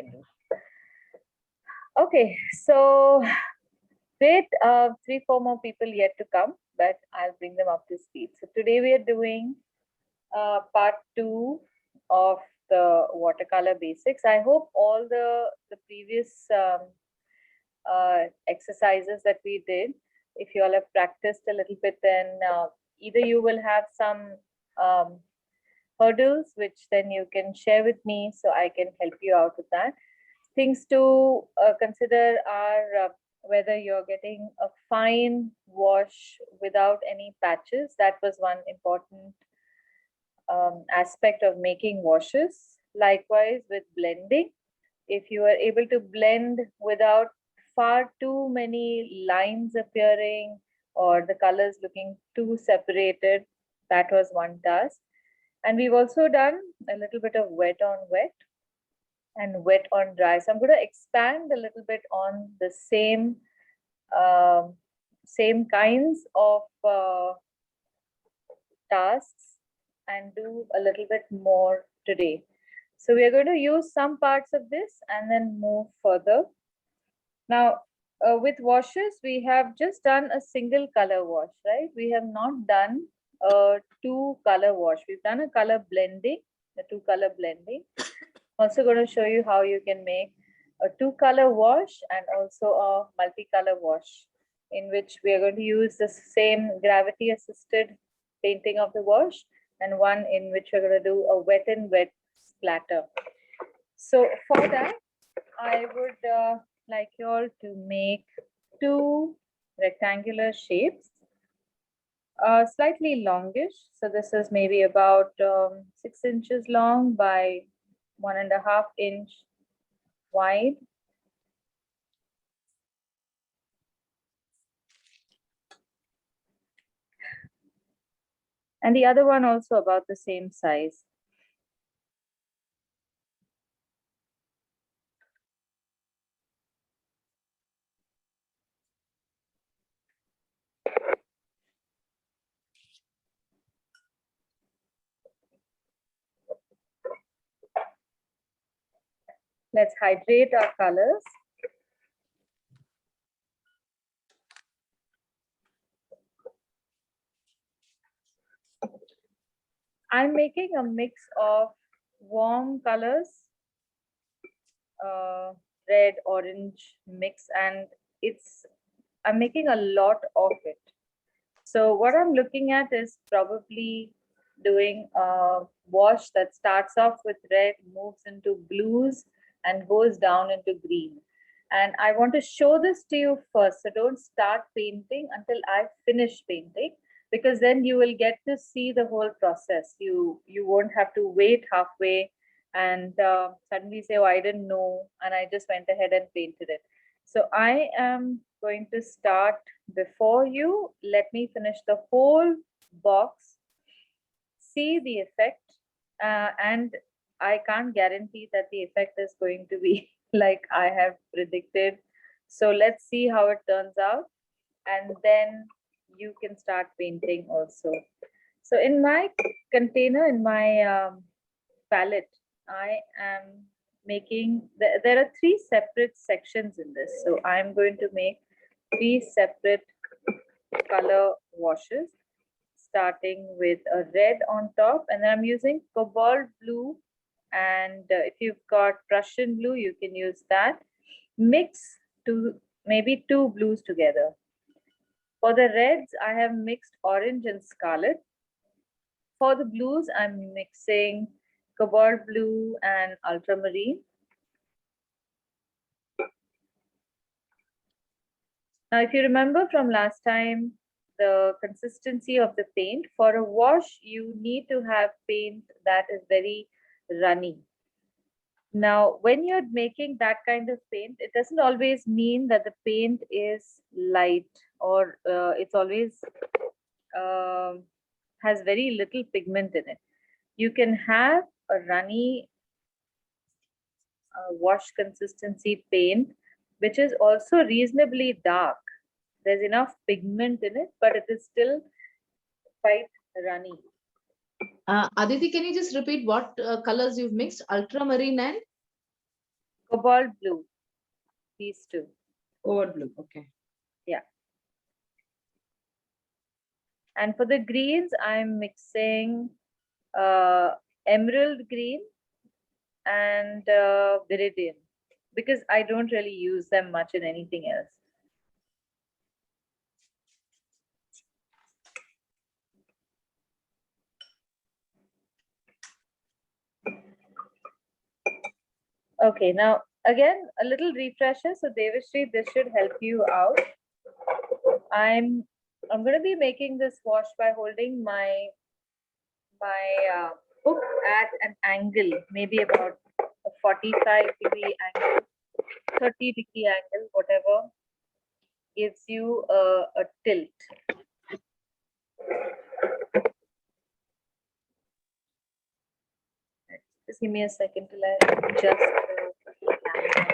can do. Okay, so wait, 3-4 more people yet to come, but I'll bring them up to speed. So today we are doing part 2 of the watercolor basics. I hope all the previous exercises that we did, if you all have practiced a little bit, then either you will have some hurdles which then you can share with me so I can help you out with that. Things to consider are whether you're getting a fine wash without any patches. That was one important aspect of making washes. Likewise with blending, if you are able to blend without far too many lines appearing or the colors looking too separated, that was one task. And we've also done a little bit of wet on wet and wet on dry. So I'm going to expand a little bit on the same kinds of tasks and do a little bit more today. So we are going to use some parts of this and then move further. Now, with washes, we have just done a single color wash, right? We have not done a 2-color wash. We've done a color blending, the 2-color blending. Also going to show you how you can make a 2-color wash and also a multicolor wash, in which we are going to use the same gravity assisted painting of the wash, and one in which we're going to do a wet and wet splatter. So for that, I would like you all to make 2 rectangular shapes, slightly longish. So this is maybe about 6 inches long by 1.5 inch wide. And the other one also about the same size. Let's hydrate our colors. I'm making a mix of warm colors, red, orange mix, and I'm making a lot of it. So what I'm looking at is probably doing a wash that starts off with red, moves into blues, and goes down into green. And I want to show this to you first. So don't start painting until I finish painting, because then you will get to see the whole process. You won't have to wait halfway and suddenly say, oh, I didn't know, and I just went ahead and painted it. So I am going to start before you. Let me finish the whole box, see the effect, and I can't guarantee that the effect is going to be like I have predicted. So let's see how it turns out, and then you can start painting also. So in my container, in my palette, I am making, there are 3 separate sections in this. So I'm going to make 3 separate color washes, starting with a red on top, and then I'm using cobalt blue, and if you've got Prussian blue, you can use that. Mix maybe 2 blues together. For the reds, I have mixed orange and scarlet. For the blues, I'm mixing cobalt blue and ultramarine. Now, if you remember from last time, the consistency of the paint, for a wash, you need to have paint that is very runny. Now, when you're making that kind of paint, it doesn't always mean that the paint is light, or it's always has very little pigment in it. You can have a runny wash consistency paint, which is also reasonably dark. There's enough pigment in it, but it is still quite runny. Aditi, can you just repeat what colors you've mixed? Ultramarine and? cobalt blue, these two. Cobalt blue, okay. Yeah. And for the greens, I'm mixing emerald green and viridian, because I don't really use them much in anything else. Okay, now again, a little refresher. So Devashri, this should help you out. I'm going to be making this wash by holding my book at an angle, maybe about a 45-degree angle, 30-degree angle, whatever gives you a tilt. Just give me a second till I adjust the camera.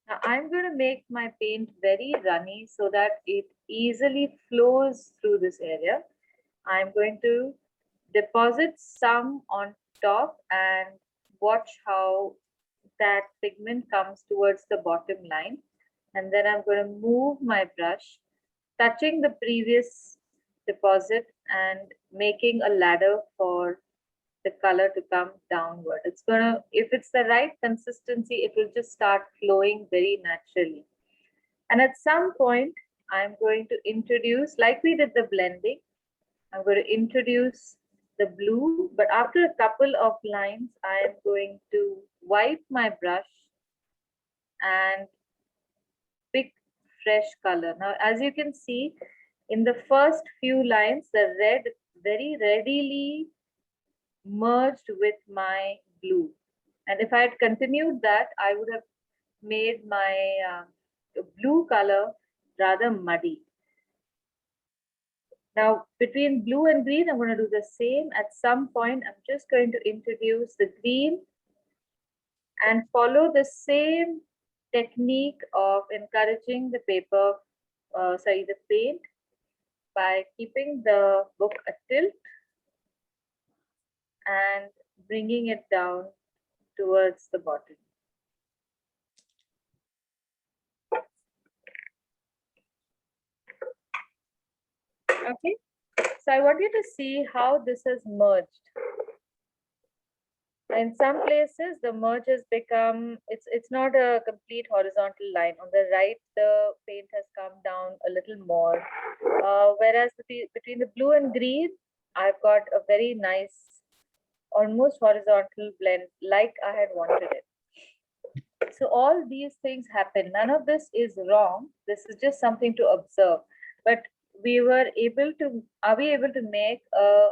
Now I'm going to make my paint very runny so that it easily flows through this area. I'm going to deposit some on top and watch how that pigment comes towards the bottom line. And then I'm going to move my brush, touching the previous deposit and making a ladder for the color to come downward. It's gonna, if it's the right consistency, it will just start flowing very naturally. And at some point, I'm going to introduce, like we did the blending, I'm going to introduce the blue, but after a couple of lines, I am going to wipe my brush and pick fresh color. Now, as you can see, in the first few lines, the red very readily merged with my blue. And if I had continued that, I would have made my blue color rather muddy. Now, between blue and green, I'm going to do the same. At some point, I'm just going to introduce the green and follow the same technique of encouraging the paper, the paint, by keeping the book a tilt and bringing it down towards the bottom. Okay, so I want you to see how this has merged. In some places, the merge has become, it's not a complete horizontal line. On the right, the paint has come down a little more. Whereas between the blue and green, I've got a very nice, almost horizontal blend like I had wanted it. So all these things happen. None of this is wrong. This is just something to observe. But we were able to, are we able to make a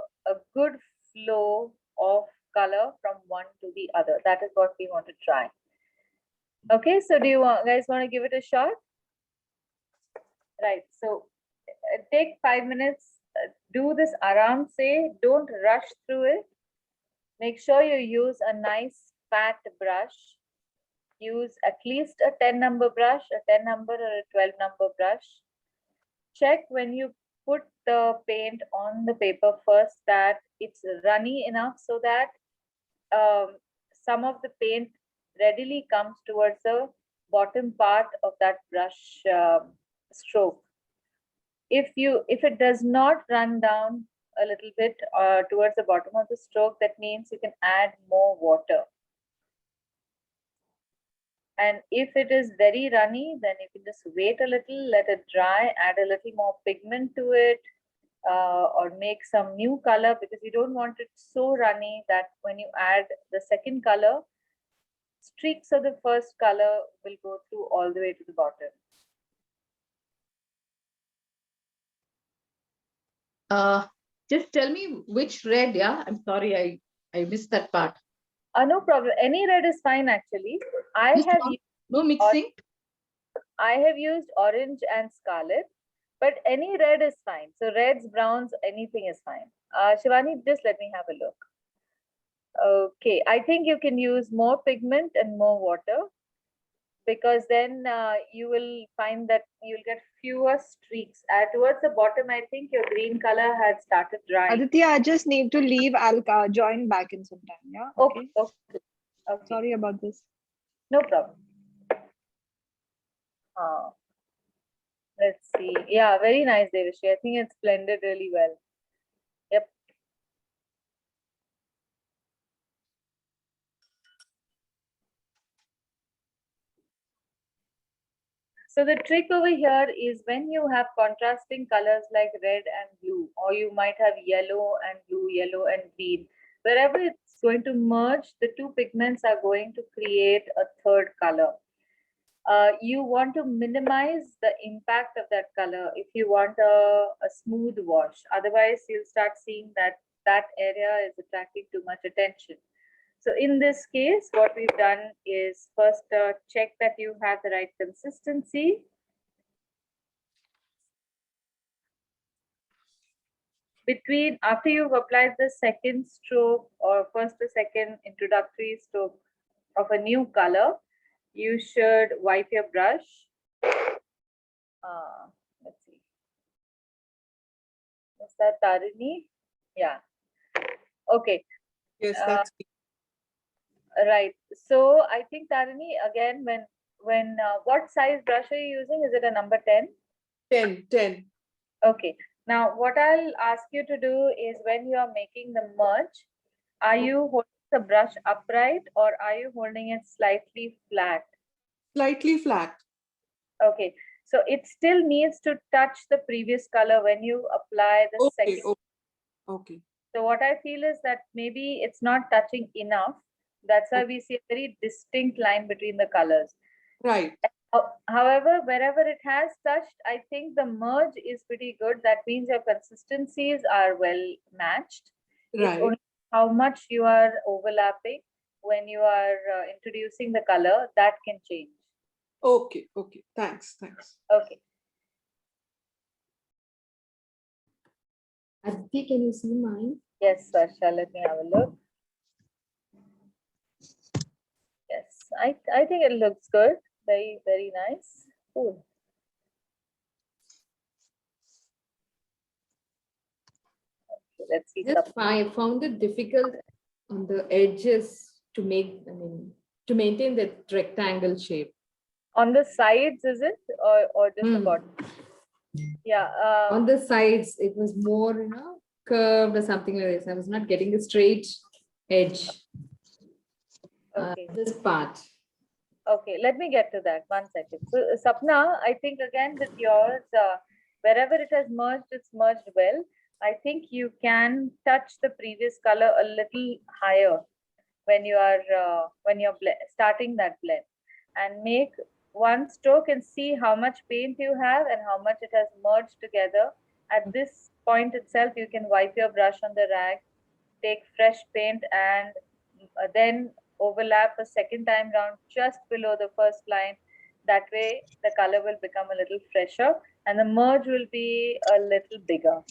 good flow of color from one to the other? That is what we want to try. Okay, so do you guys want to give it a shot? Right, so take 5 minutes, do this aram se, don't rush through it. Make sure you use a nice fat brush. Use at least a 10 number brush, a 10 number or a 12 number brush. Check when you put the paint on the paper first that it's runny enough so that some of the paint readily comes towards the bottom part of that brush stroke. If it does not run down a little bit towards the bottom of the stroke, that means you can add more water. And if it is very runny, then you can just wait a little, let it dry, add a little more pigment to it, or make some new color, because you don't want it so runny that when you add the second color, streaks of the first color will go through all the way to the bottom. Just tell me which red, yeah? I'm sorry, I missed that part. No problem. Any red is fine, actually. No mixing? I have used orange and scarlet, but any red is fine. So reds, browns, anything is fine. Shivani, just let me have a look. Okay, I think you can use more pigment and more water, because then you will find that you'll get fewer streaks. Towards the bottom, I think your green color had started drying. Aditya, I just need to leave. I'll join back in some time. Yeah. Okay. Okay. Sorry about this. No problem. Let's see. Yeah, very nice, Devashri. I think it's blended really well. Yep. So the trick over here is when you have contrasting colors like red and blue, or you might have yellow and blue, yellow and green, wherever it's going to merge, the two pigments are going to create a third color. You want to minimize the impact of that color if you want a smooth wash. Otherwise, you'll start seeing that that area is attracting too much attention. So in this case, what we've done is first check that you have the right consistency. After you've applied the second stroke or first or second introductory stroke of a new color, you should wipe your brush. Let's see. Is that Tarini? Yeah. Okay. Yes, that's Right. So I think Tarini, again, when what size brush are you using? Is it a number 10? 10. Okay. Now what I'll ask you to do is when you are making the merge, are you holding the brush upright or are you holding it slightly flat? Slightly flat. Okay. So it still needs to touch the previous color when you apply the second. Okay. So what I feel is that maybe it's not touching enough. That's why we see a very distinct line between the colors. Right. However, wherever it has touched, I think the merge is pretty good. That means your consistencies are well matched. Right. It's only how much you are overlapping when you are introducing the color that can change. Okay. Thanks. Okay. Aditi, can you see mine? Yes, Sarsha, let me have a look. Yes, I think it looks good. Very, very nice. Cool. Okay, let's see. I found it difficult on the edges to make, to maintain that rectangle shape. On the sides, is it? Or just the bottom? Yeah. On the sides, it was more, curved or something like this. I was not getting a straight edge. Okay. This part. Okay, let me get to that. 1 second. So, Sapna, I think again with yours, wherever it has merged, it's merged well. I think you can touch the previous color a little higher when you are starting that blend, and make one stroke and see how much paint you have and how much it has merged together. At this point itself, you can wipe your brush on the rag, take fresh paint, and then overlap a second time round just below the first line. That way the color will become a little fresher and the merge will be a little bigger.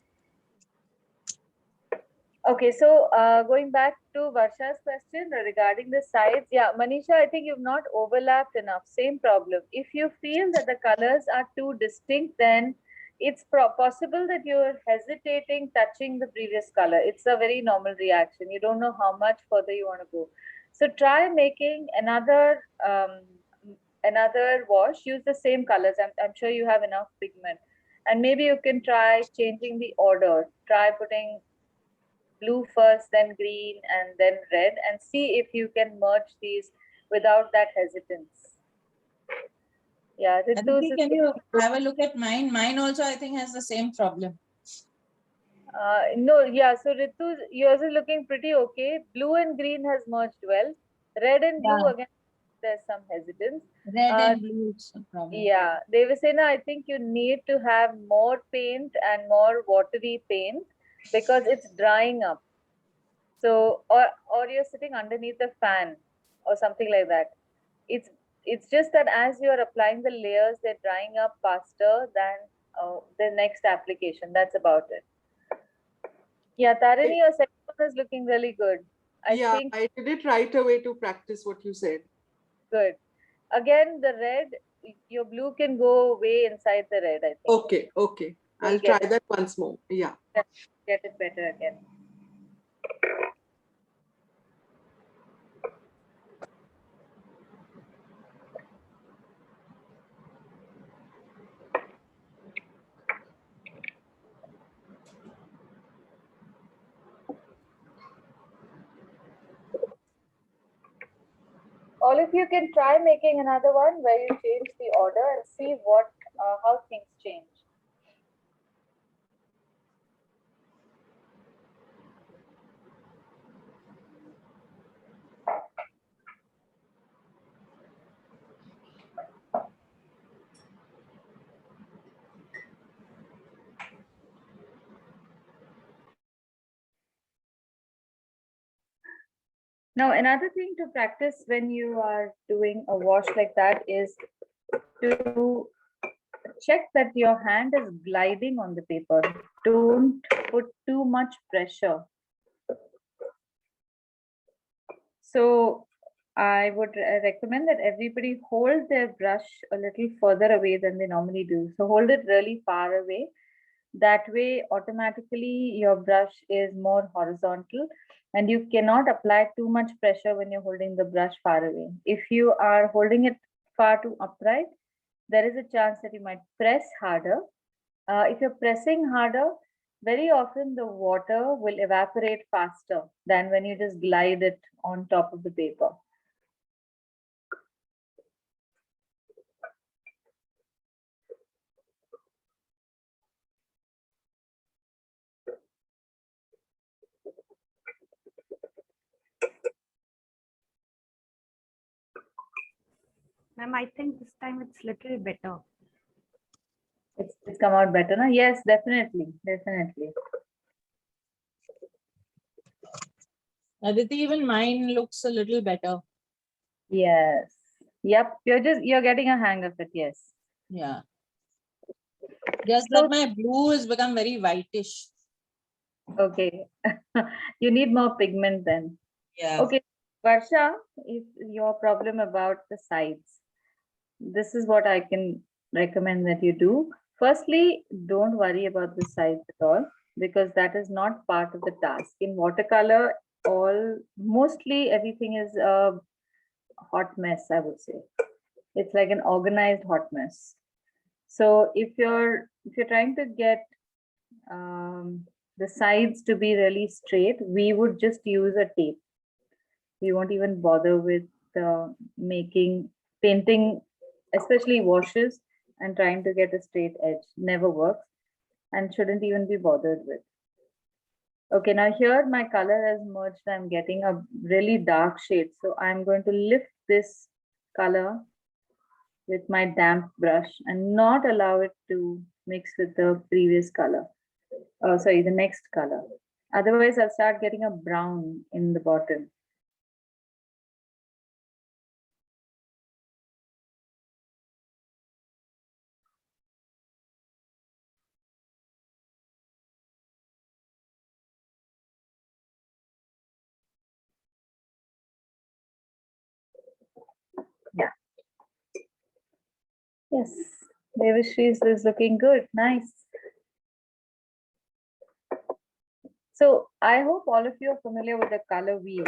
Okay, so going back to Varsha's question regarding the sides, yeah, Manisha, I think you've not overlapped enough. Same problem. If you feel that the colors are too distinct, then it's possible that you're hesitating touching the previous color. It's a very normal reaction. You don't know how much further you want to go. So try making another wash. Use the same colors. I'm sure you have enough pigment, and maybe you can try changing the order. Try putting blue first, then green, and then red, and see if you can merge these without that hesitance. Yeah, Aditi, can you have a look at mine? Mine also, I think, has the same problem. No, yeah, so Ritu, yours is looking pretty okay. Blue and green has merged well. Red and blue, again, there's some hesitance. Red and blue is a problem. Yeah, Devasena, I think you need to have more paint and more watery paint because it's drying up. So, or you're sitting underneath the fan or something like that. It's just that as you're applying the layers, they're drying up faster than the next application. That's about it. Yeah, Tarini, your second one is looking really good. I think I did it right away to practice what you said. good. again, the red, your blue can go way inside the red, I think. Okay, okay. You'll I'll get try that once more. Yeah. Get it better again. All of you can try making another one where you change the order and see what how things change. Now, another thing to practice when you are doing a wash like that is to check that your hand is gliding on the paper. Don't put too much pressure. So I would recommend that everybody hold their brush a little further away than they normally do. So hold it really far away. That way, automatically, your brush is more horizontal and you cannot apply too much pressure when you're holding the brush far away. If you are holding it far too upright, there is a chance that you might press harder. If you're pressing harder, very often the water will evaporate faster than when you just glide it on top of the paper. Ma'am, I think this time it's little better. It's come out better now. Yes, definitely, definitely. Aditi, even mine looks a little better. Yes. Yep. You're getting a hang of it. Yes. Yeah. Just So- that my blue has become very whitish. Okay. You need more pigment then. Yeah. Okay. Varsha, if your problem about the sides, this is what I can recommend that you do. Firstly, don't worry about the sides at all because that is not part of the task. In watercolor, mostly everything is a hot mess, I would say. It's like an organized hot mess. So if you're trying to get the sides to be really straight, we would just use a tape. We won't even bother with painting, especially washes, and trying to get a straight edge. Never works and shouldn't even be bothered with. Okay, now here my color has merged. I'm getting a really dark shade. So I'm going to lift this color with my damp brush and not allow it to mix with the previous color. Sorry, the next color. Otherwise, I'll start getting a brown in the bottom. Yeah. Yes, Devashree's is looking good. Nice. So I hope all of you are familiar with the color wheel.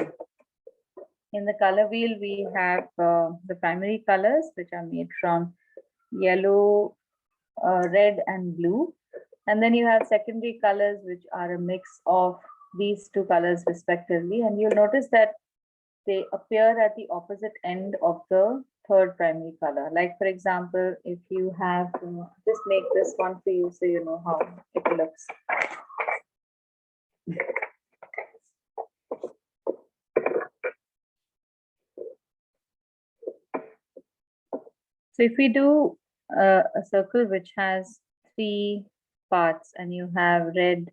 In the color wheel, we have the primary colors, which are made from yellow, red, and blue. And then you have secondary colors, which are a mix of these two colors respectively. And you'll notice that they appear at the opposite end of the third primary color. Like, for example, if you have, just make this one for you so you know how it looks. So if we do a circle which has 3 parts and you have red,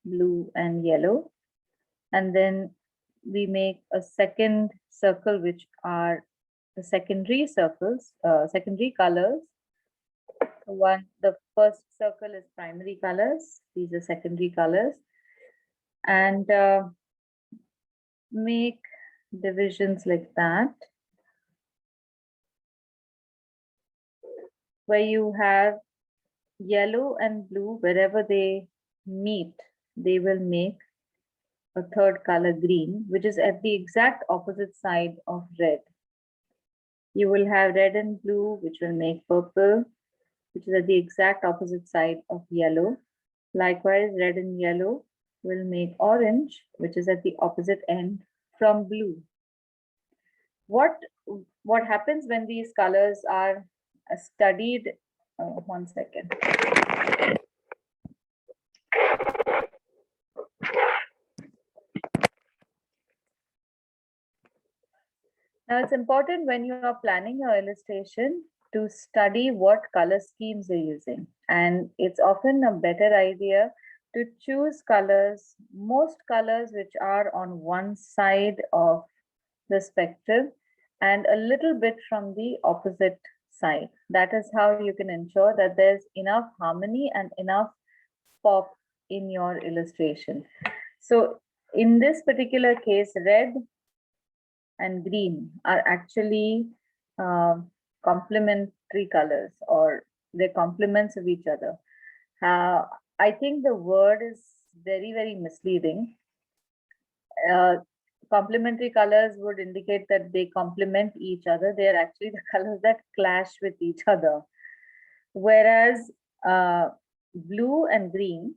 blue, and yellow, and then we make a second circle which are the secondary circles, secondary colors. The first circle is primary colors, these are secondary colors, and make divisions like that. where you have yellow and blue, wherever they meet, they will make a third color, green, which is at the exact opposite side of red. You will have red and blue, which will make purple, which is at the exact opposite side of yellow. Likewise, red and yellow will make orange, which is at the opposite end from blue. What happens when these colors are studied? One second. Now, it's important when you are planning your illustration to study what color schemes you're using. And it's often a better idea to choose colors, most colors which are on one side of the spectrum and a little bit from the opposite side. That is how you can ensure that there's enough harmony and enough pop in your illustration. So in this particular case, red and green are actually complementary colors, or they're complements of each other. I think the word is very, very misleading. Complementary colors would indicate that they complement each other. They are actually the colors that clash with each other. Whereas blue and green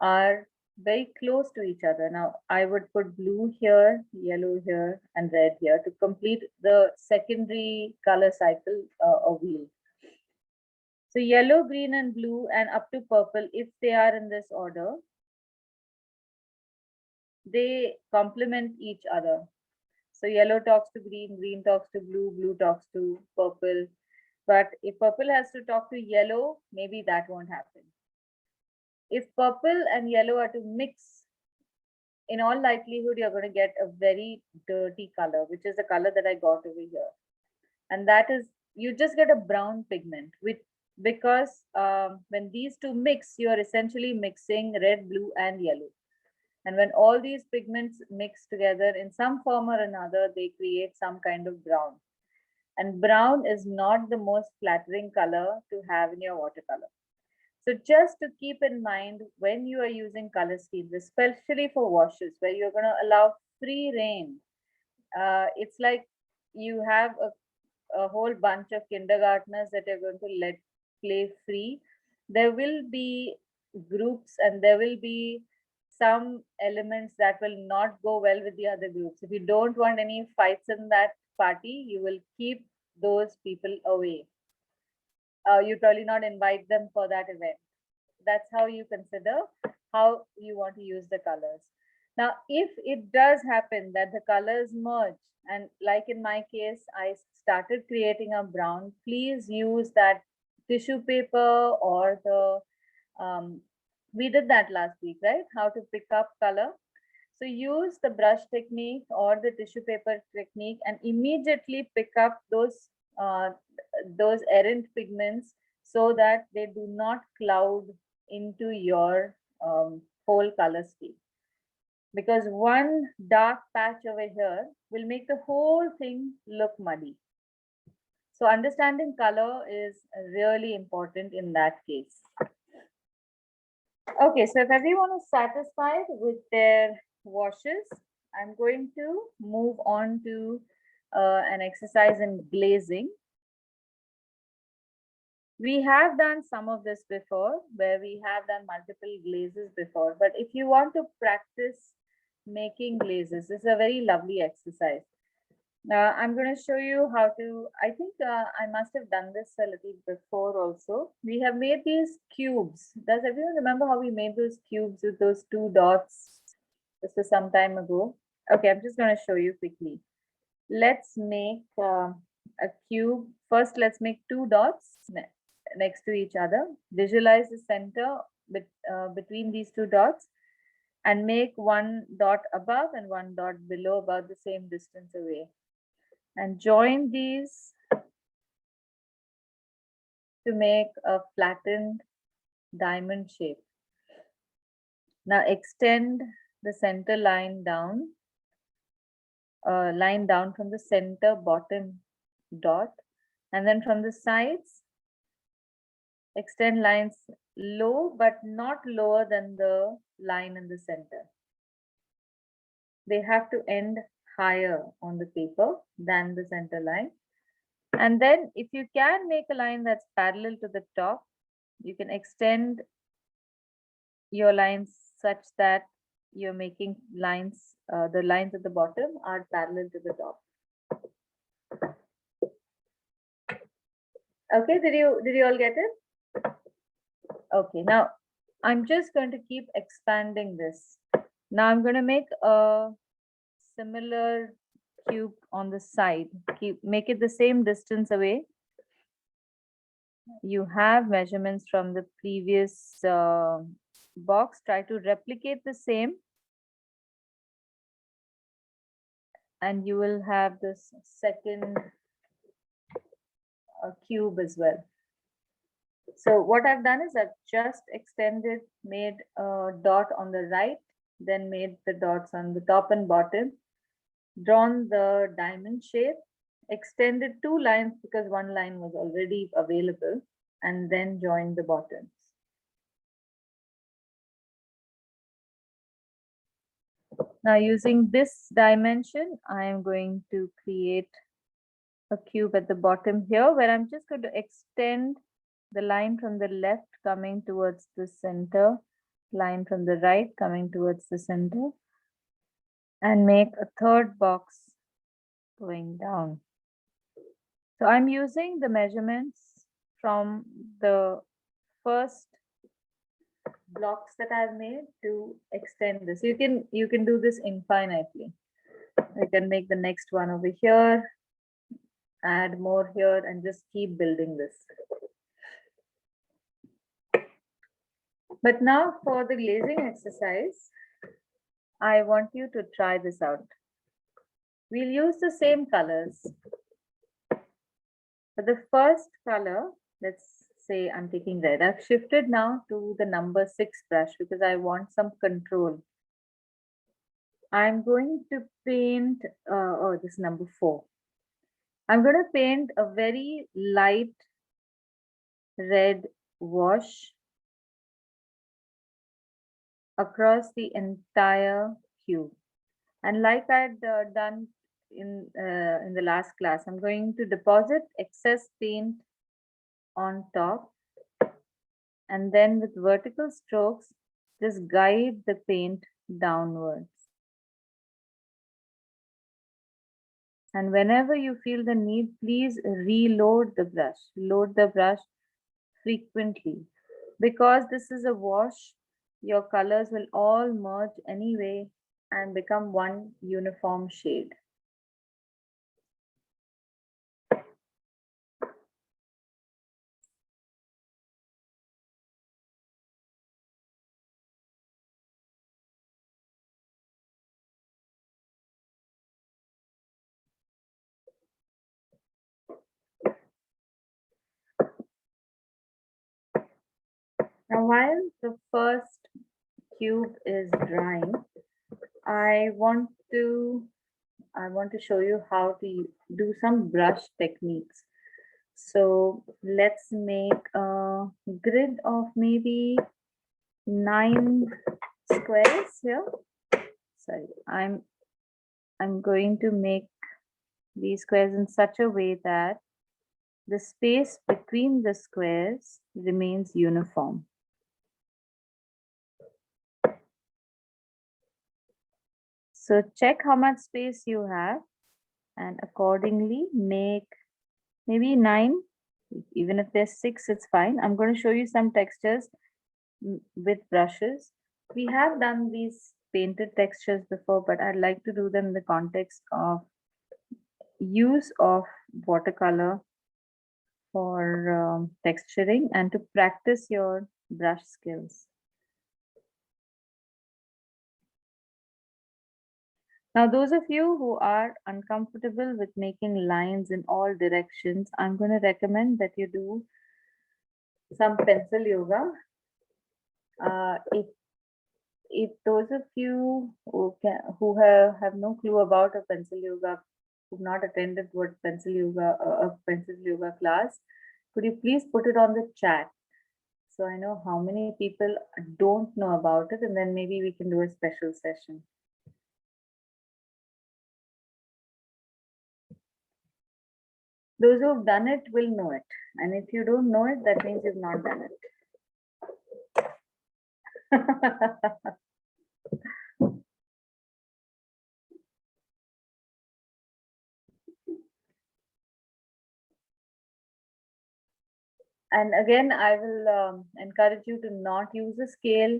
are very close to each other. Now, I would put blue here, yellow here, and red here to complete the secondary color cycle or wheel. So yellow, green, and blue, and up to purple, if they are in this order, they complement each other. So yellow talks to green, green talks to blue, blue talks to purple. But if purple has to talk to yellow, maybe that won't happen. If purple and yellow are to mix, in all likelihood, you're going to get a very dirty color, which is the color that I got over here. And that is, you just get a brown pigment, because when these two mix, you're essentially mixing red, blue, and yellow. And when all these pigments mix together in some form or another, they create some kind of brown. And brown is not the most flattering color to have in your watercolor. So just to keep in mind when you are using color schemes, especially for washes, where you're going to allow free reign, it's like you have a whole bunch of kindergartners that you're going to let play free. There will be groups and there will be some elements that will not go well with the other groups. If you don't want any fights in that party, you will keep those people away. You probably not invite them for that event. That's how you consider how you want to use the colors. Now, if it does happen that the colors merge, and like in my case, I started creating a brown, please use that tissue paper or the, we did that last week, right? How to pick up color. So use the brush technique or the tissue paper technique and immediately pick up those errant pigments so that they do not cloud into your whole color scheme. Because one dark patch over here will make the whole thing look muddy. So understanding color is really important in that case. Okay, so if everyone is satisfied with their washes, I'm going to move on to an exercise in glazing. We have done some of this before, where we have done multiple glazes before, but if you want to practice making glazes, this is a very lovely exercise. I'm going to show you how to, I think I must have done this a little before also. We have made these cubes. Does everyone remember how we made those cubes with those two dots? This was some time ago. Okay, I'm just going to show you quickly. Let's make a cube. First, let's make two dots next to each other. Visualize the center between these two dots and make one dot above and one dot below, about the same distance away. And join these to make a flattened diamond shape. Now extend the center line down from the center bottom dot, and then from the sides extend lines low, but not lower than the line in the center. They have to end higher on the paper than the center line. And then if you can make a line that's parallel to the top, you can extend your lines such that you're making lines, the lines at the bottom are parallel to the top. Okay, did you all get it? Okay, now I'm just going to keep expanding this. Now I'm going to make a similar cube on the side. Make it the same distance away. You have measurements from the previous box. Try to replicate the same. And you will have this second cube as well. So what I've done is I've just extended, made a dot on the right, then made the dots on the top and bottom, drawn the diamond shape, extended two lines because one line was already available, and then joined the bottoms. Now using this dimension, I am going to create a cube at the bottom here where I'm just going to extend the line from the left coming towards the center, line from the right coming towards the center, and make a third box going down. So I'm using the measurements from the first blocks that I've made to extend this. You can do this infinitely. I can make the next one over here, add more here, and just keep building this. But now for the glazing exercise, I want you to try this out. We'll use the same colors. For the first color, let's say I'm taking red. I've shifted now to the number 6 brush because I want some control. I'm going to paint, this is number 4. I'm going to paint a very light red wash across the entire cube. And like I'd done in the last class, I'm going to deposit excess paint on top, and then with vertical strokes, just guide the paint downwards. And whenever you feel the need, please reload the brush. Load the brush frequently. Because this is a wash, your colors will all merge anyway and become one uniform shade. Now, while the first cube is drying, I want to show you how to do some brush techniques. So let's make a grid of maybe 9 squares here. Sorry, I'm going to make these squares in such a way that the space between the squares remains uniform. So check how much space you have and accordingly make maybe 9. Even if there's 6, it's fine. I'm going to show you some textures with brushes. We have done these painted textures before, but I'd like to do them in the context of use of watercolor for texturing and to practice your brush skills. Now, those of you who are uncomfortable with making lines in all directions, I'm going to recommend that you do some pencil yoga. If those of you who have no clue about a pencil yoga, who've not attended a pencil yoga class, could you please put it on the chat? so I know how many people don't know about it, and then maybe we can do a special session. Those who've done it will know it, and if you don't know it, that means you've not done it. And again, I will encourage you to not use a scale.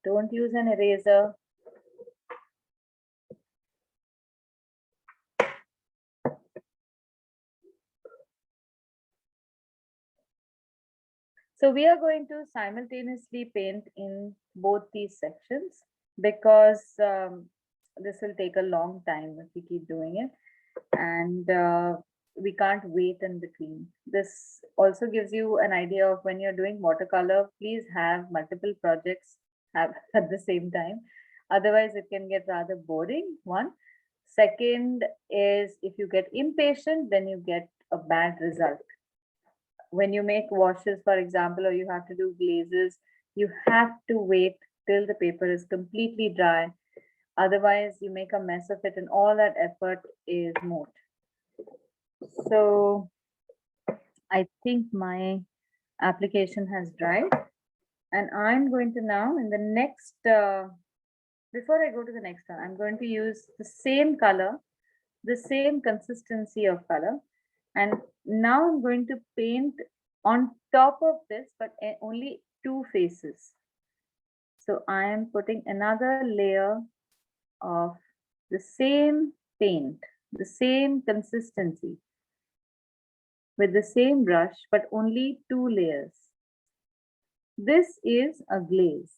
Don't use an eraser. So we are going to simultaneously paint in both these sections because this will take a long time if we keep doing it. And we can't wait in between. This also gives you an idea of when you're doing watercolor, please have multiple projects have at the same time. Otherwise, it can get rather boring, one. Second is if you get impatient, then you get a bad result. When you make washes, for example, or you have to do glazes, you have to wait till the paper is completely dry. Otherwise, you make a mess of it and all that effort is moot. So I think my application has dried, and I'm going to now in the next, before I go to the next one, I'm going to use the same color, the same consistency of color. And now I'm going to paint on top of this, but only two faces. So I am putting another layer of the same paint, the same consistency with the same brush, but only two layers. This is a glaze.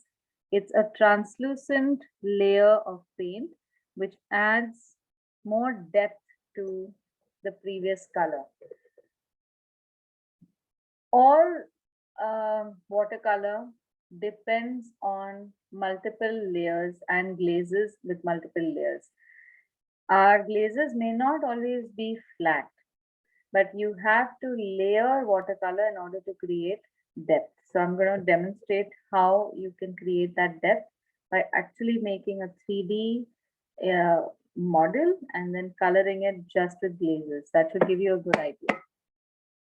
It's a translucent layer of paint which adds more depth to the previous color. All watercolor depends on multiple layers and glazes with multiple layers. Our glazes may not always be flat, but you have to layer watercolor in order to create depth. So I'm going to demonstrate how you can create that depth by actually making a 3D model and then coloring it just with glazes. That should give you a good idea.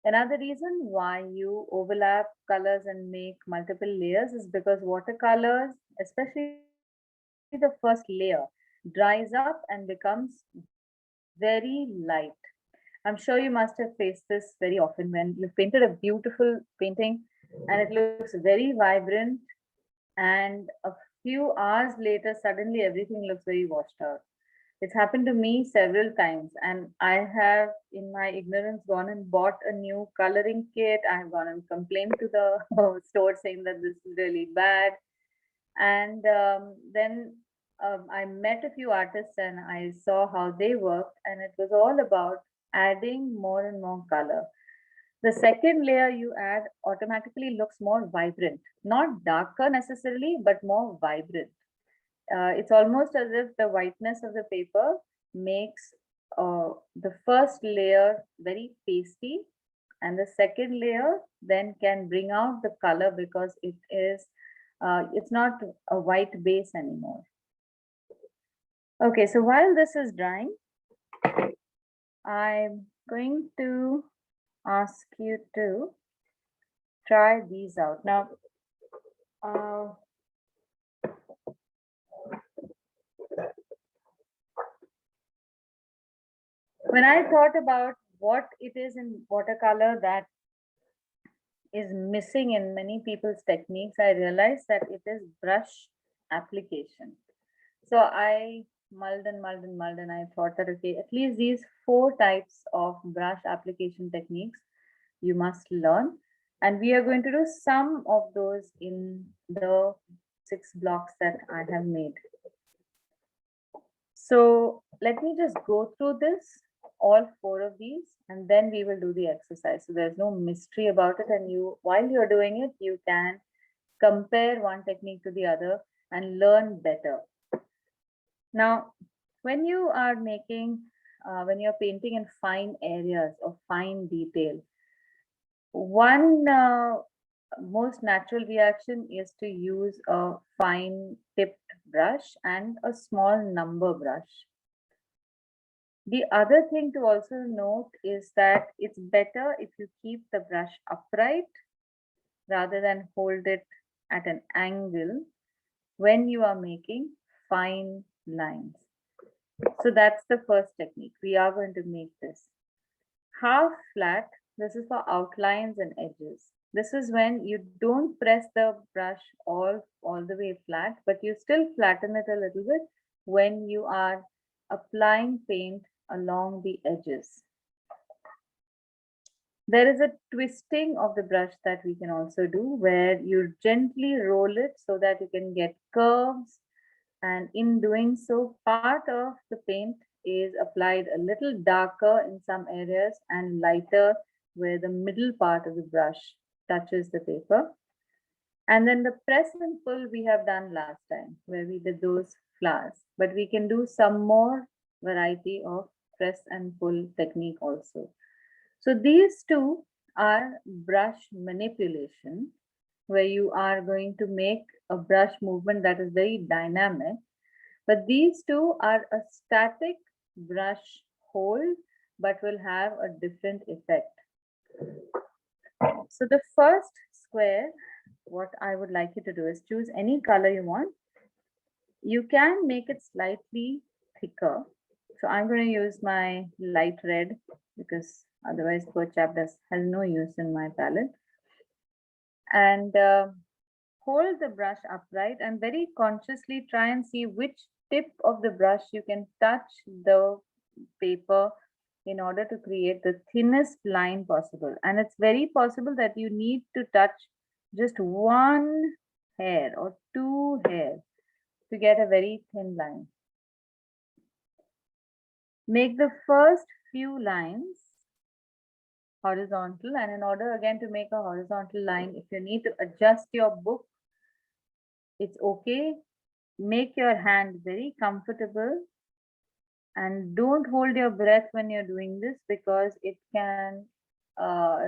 Another reason why you overlap colors and make multiple layers is because watercolors, especially the first layer, dries up and becomes very light. I'm sure you must have faced this very often when you've painted a beautiful painting and it looks very vibrant, and a few hours later, suddenly everything looks very washed out. It's happened to me several times, and I have, in my ignorance, gone and bought a new coloring kit. I have gone and complained to the store saying that this is really bad. And then I met a few artists and I saw how they worked, and it was all about adding more and more color. The second layer you add automatically looks more vibrant, not darker necessarily, but more vibrant. It's almost as if the whiteness of the paper makes the first layer very pasty, and the second layer then can bring out the color because it is it's not a white base anymore. Okay, so while this is drying, I'm going to ask you to try these out. Now, when I thought about what it is in watercolor that is missing in many people's techniques, I realized that it is brush application. So I mulled and mulled and mulled, and I thought that, okay, at least these 4 types of brush application techniques you must learn. And we are going to do some of those in the 6 blocks that I have made. So let me just go through this, all 4 of these, and then we will do the exercise. So there's no mystery about it. And you, while you're doing it, you can compare one technique to the other and learn better. Now, when you are making, when you're painting in fine areas or fine detail, one most natural reaction is to use a fine tipped brush and a small number brush. The other thing to also note is that it's better if you keep the brush upright rather than hold it at an angle when you are making fine lines. So that's the first technique. We are going to make this half flat. This is for outlines and edges. This is when you don't press the brush all the way flat, but you still flatten it a little bit when you are applying paint along the edges. There is a twisting of the brush that we can also do where you gently roll it so that you can get curves. And in doing so, part of the paint is applied a little darker in some areas and lighter where the middle part of the brush touches the paper. And then the press and pull we have done last time where we did those flowers, but we can do some more variety of press and pull technique also. So these two are brush manipulation, where you are going to make a brush movement that is very dynamic. But these two are a static brush hold, but will have a different effect. So the first square, what I would like you to do is choose any color you want. You can make it slightly thicker. So I'm going to use my light red because otherwise poor chap has no use in my palette. And hold the brush upright and very consciously try and see which tip of the brush you can touch the paper in order to create the thinnest line possible. And it's very possible that you need to touch just one hair or two hairs to get a very thin line. Make the first few lines horizontal, and in order again to make a horizontal line, if you need to adjust your book, it's okay. Make your hand very comfortable and don't hold your breath when you're doing this because it can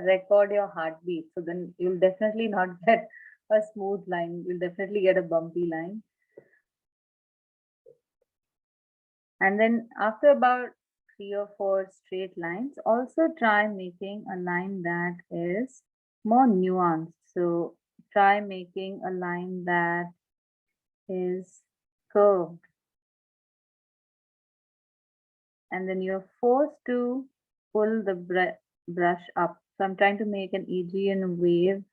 record your heartbeat. So then you'll definitely not get a smooth line. You'll definitely get a bumpy line. And then after about 3 or 4 straight lines, also try making a line that is more nuanced. So try making a line that is curved. And then you're forced to pull the brush up. So I'm trying to make an Aegean wave.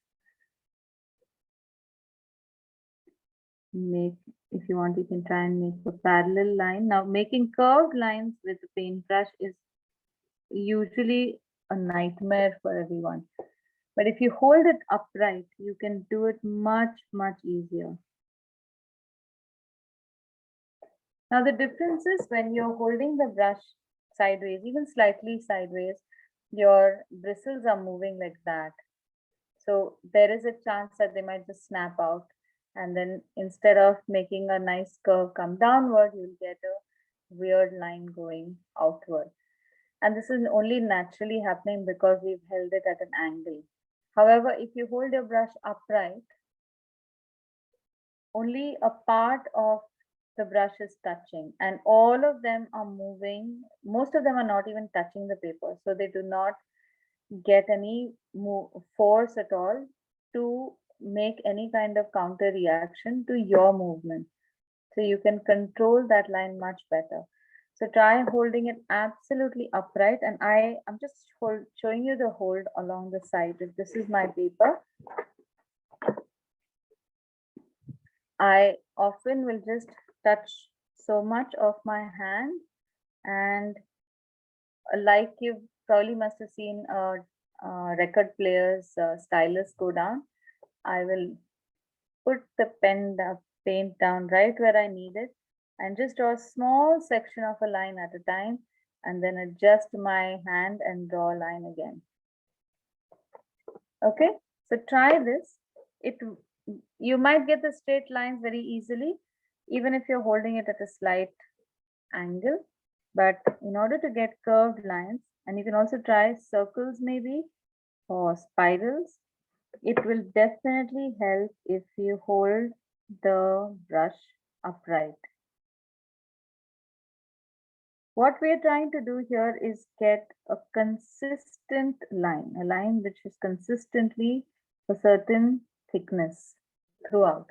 If you want, you can try and make a parallel line. Now, making curved lines with a paintbrush is usually a nightmare for everyone. But if you hold it upright, you can do it much, much easier. Now, the difference is when you're holding the brush sideways, even slightly sideways, your bristles are moving like that. So there is a chance that they might just snap out. And then instead of making a nice curve come downward, you'll get a weird line going outward. And this is only naturally happening because we've held it at an angle. However, if you hold your brush upright, only a part of the brush is touching and all of them are moving. Most of them are not even touching the paper. So they do not get any force at all to make any kind of counter reaction to your movement. So you can control that line much better. So try holding it absolutely upright. And I'm just showing you the hold along the side. If this is my paper, I often will just touch so much of my hand, and like you probably must have seen record players stylus go down, I will put the paint down right where I need it and just draw a small section of a line at a time and then adjust my hand and draw a line again. Okay, so try this. You might get the straight lines very easily, even if you're holding it at a slight angle. But in order to get curved lines, and you can also try circles maybe or spirals, It will definitely help if you hold the brush upright. What we are trying to do here is get a consistent line, a line which is consistently a certain thickness throughout.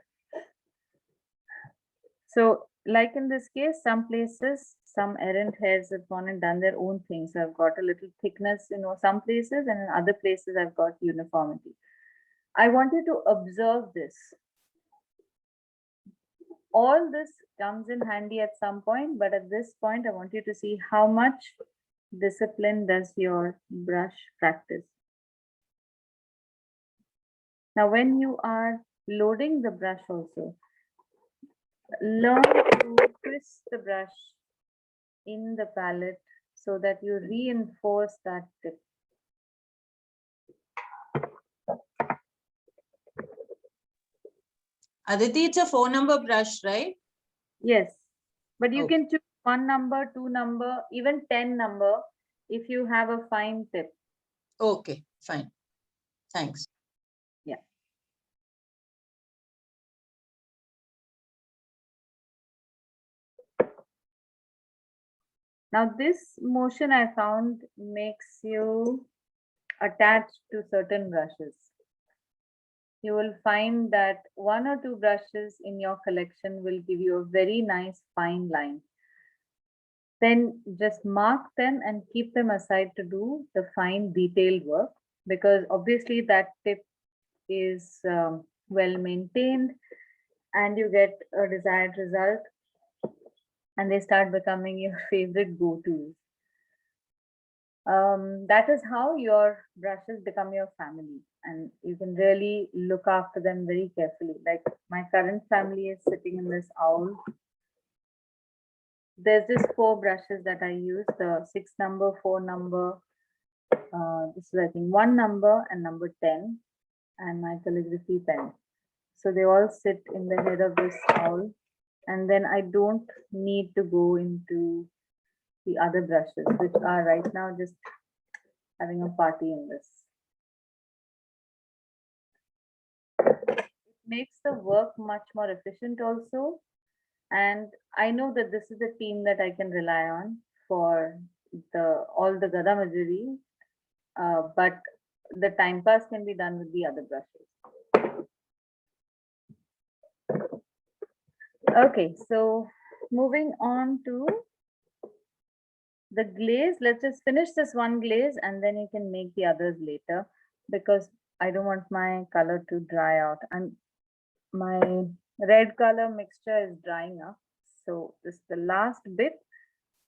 So like in this case, some places, some errant hairs have gone and done their own things. So I've got a little thickness in some places, and in other places I've got uniformity. I want you to observe this. All this comes in handy at some point, but at this point, I want you to see how much discipline does your brush practice. Now, when you are loading the brush also, learn to twist the brush in the palette so that you reinforce that tip. Aditi, it's a 4-number brush, right? Yes, but you Okay. can choose 1 number, 2 number, even 10 number if you have a fine tip. Okay, fine. Thanks. Yeah. Now this motion I found makes you attached to certain brushes. You will find that 1 or 2 brushes in your collection will give you a very nice fine line. Then just mark them and keep them aside to do the fine detailed work, because obviously that tip is well maintained and you get a desired result, and they start becoming your favorite go-tos. That is how your brushes become your family, and you can really look after them very carefully. Like my current family is sitting in this owl. There's just 4 brushes that I use, the 6 number, 4 number, this is I think 1 number and number 10, and my calligraphy pen. So they all sit in the head of this owl, and then I don't need to go into the other brushes, which are right now just having a party in this. It makes the work much more efficient also. And I know that this is a team that I can rely on for all the Gada Majuri, but the time pass can be done with the other brushes. Okay, so moving on to the glaze. Let's just finish this one glaze and then you can make the others later, because I don't want my color to dry out. My red color mixture is drying up. So this the last bit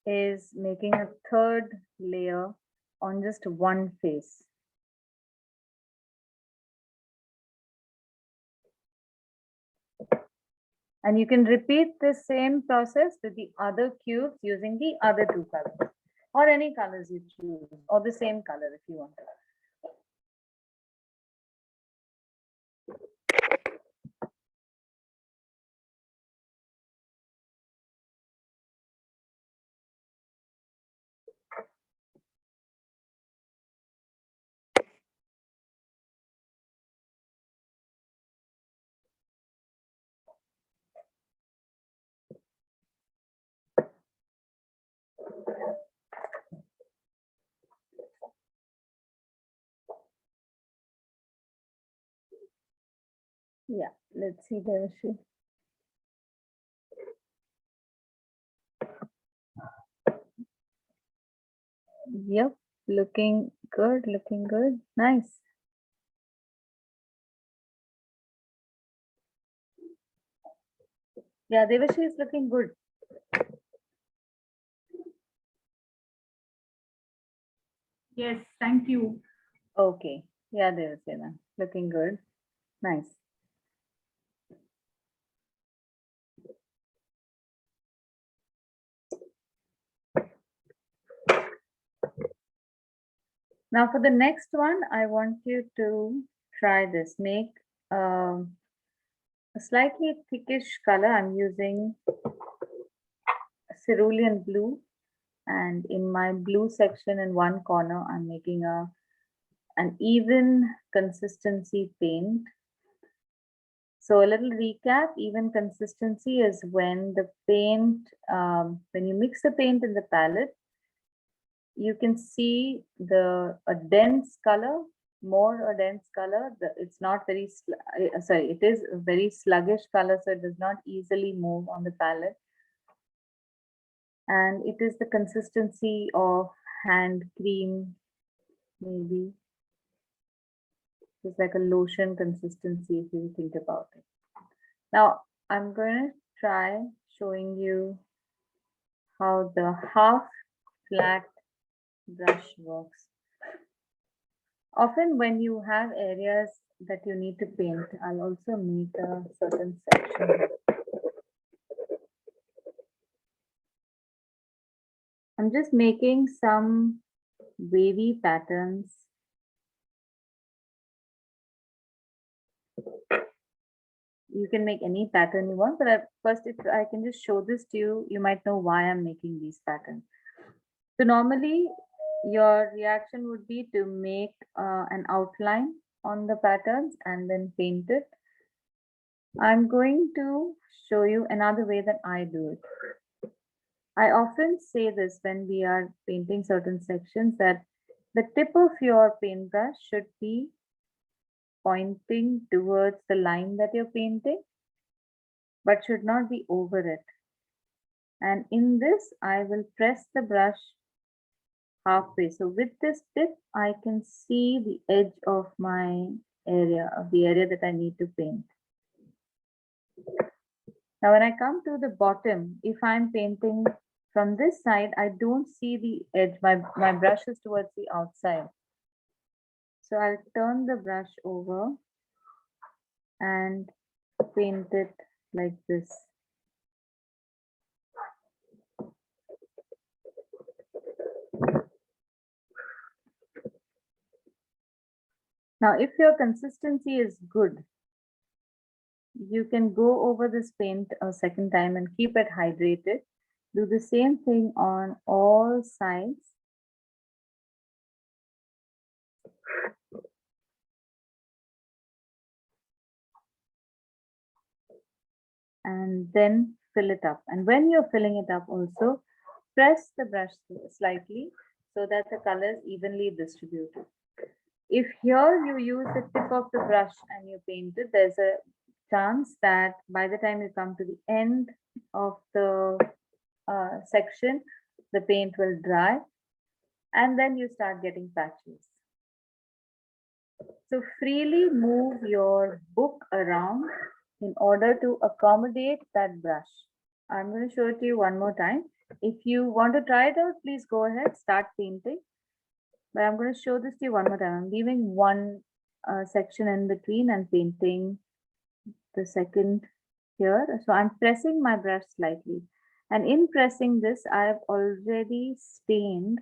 is making a 3rd layer on just one face. And you can repeat the same process with the other cubes using the other 2 colors, or any colors you choose, or the same color if you want to. Yeah, let's see the issue. Yep, looking good, looking good. Nice. Yeah, Devashi is looking good. Yes, thank you. Okay. Yeah, Devasena, looking good. Nice. Now for the next one, I want you to try this. Make a slightly thickish color. I'm using cerulean blue, and in my blue section in one corner, I'm making a an even consistency paint. So a little recap, even consistency is when the paint, when you mix the paint in the palette, you can see a dense color, more a dense color. It's not very, sorry, it is a very sluggish color, so it does not easily move on the palette. And it is the consistency of hand cream, maybe. It's like a lotion consistency if you think about it. Now, I'm going to try showing you how the half flat brush works. Often when you have areas that you need to paint, I'll also make a certain section. I'm just making some wavy patterns. You can make any pattern you want, but first, if I can just show this to you, you might know why I'm making these patterns. So normally your reaction would be to make an outline on the patterns and then paint it. I'm going to show you another way that I do it. I often say this when we are painting certain sections, that the tip of your paintbrush should be pointing towards the line that you're painting, but should not be over it. And in this, I will press the brush halfway. So with this tip, I can see the edge of my area, of the area that I need to paint. Now, when I come to the bottom, if I'm painting from this side, I don't see the edge. My brush is towards the outside. So I'll turn the brush over and paint it like this. Now, if your consistency is good, you can go over this paint a second time and keep it hydrated. Do the same thing on all sides. And then fill it up. And when you're filling it up also, press the brush slightly so that the color is evenly distributed. If here you use the tip of the brush and you paint it, there's a chance that by the time you come to the end of the section, the paint will dry and then you start getting patches. So freely move your book around in order to accommodate that brush. I'm going to show it to you one more time. If you want to try it out, please go ahead, start painting. But I'm going to show this to you one more time. I'm leaving one section in between and painting the second here. So I'm pressing my brush slightly. And in pressing this, I have already stained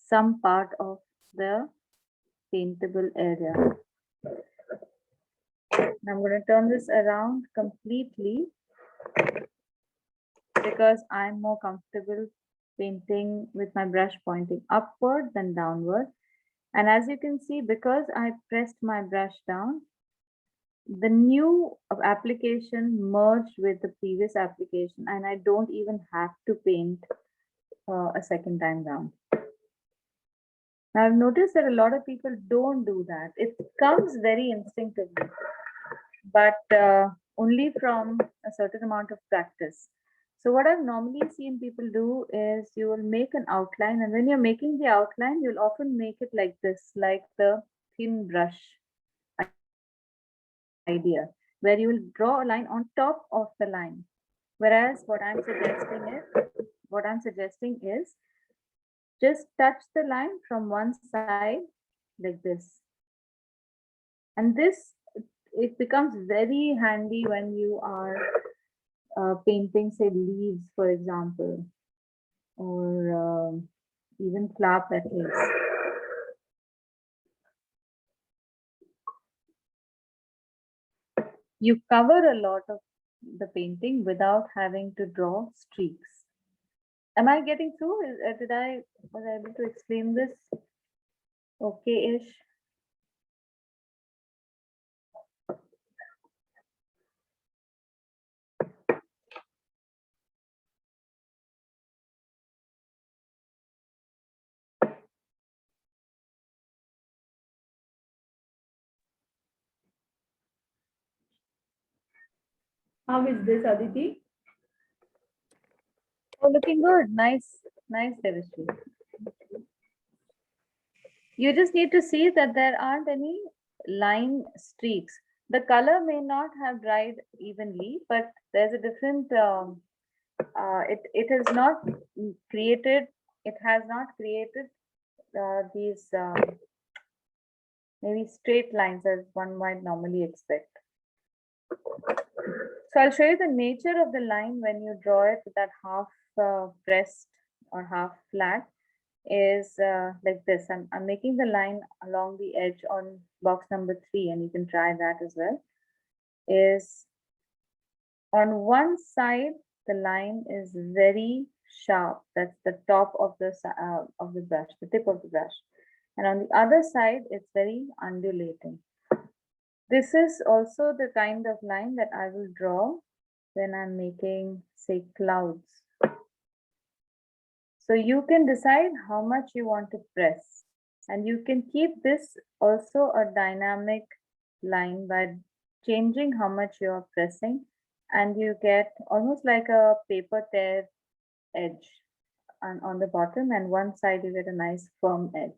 some part of the paintable area. I'm going to turn this around completely because I'm more comfortable painting with my brush pointing upward than downward. And as you can see, because I pressed my brush down, the new application merged with the previous application, and I don't even have to paint a second time round. Now, I've noticed that a lot of people don't do that. It comes very instinctively, but only from a certain amount of practice. So what I've normally seen people do is you will make an outline, and when you're making the outline, you'll often make it like this, like the thin brush idea, where you will draw a line on top of the line. Whereas what I'm suggesting is just touch the line from one side like this. And this, it becomes very handy when you are painting, say, leaves, for example, or even flower petals. You cover a lot of the painting without having to draw streaks. Am I getting through? Was I able to explain this okay-ish? How is this, Aditi? Oh, looking good. Nice, nice, Devashri. You just need to see that there aren't any line streaks. The color may not have dried evenly, but there's a different, it has not created, it has not created these maybe straight lines as one might normally expect. So I'll show you the nature of the line when you draw it with that half pressed or half flat is like this. I'm making the line along the edge on box number 3, and you can try that as well. Is on one side, the line is very sharp. That's the top of the brush, the tip of the brush. And on the other side, it's very undulating. This is also the kind of line that I will draw when I'm making, say, clouds. So you can decide how much you want to press, and you can keep this also a dynamic line by changing how much you are pressing, and you get almost like a paper tear edge on the bottom, and one side you get a nice firm edge.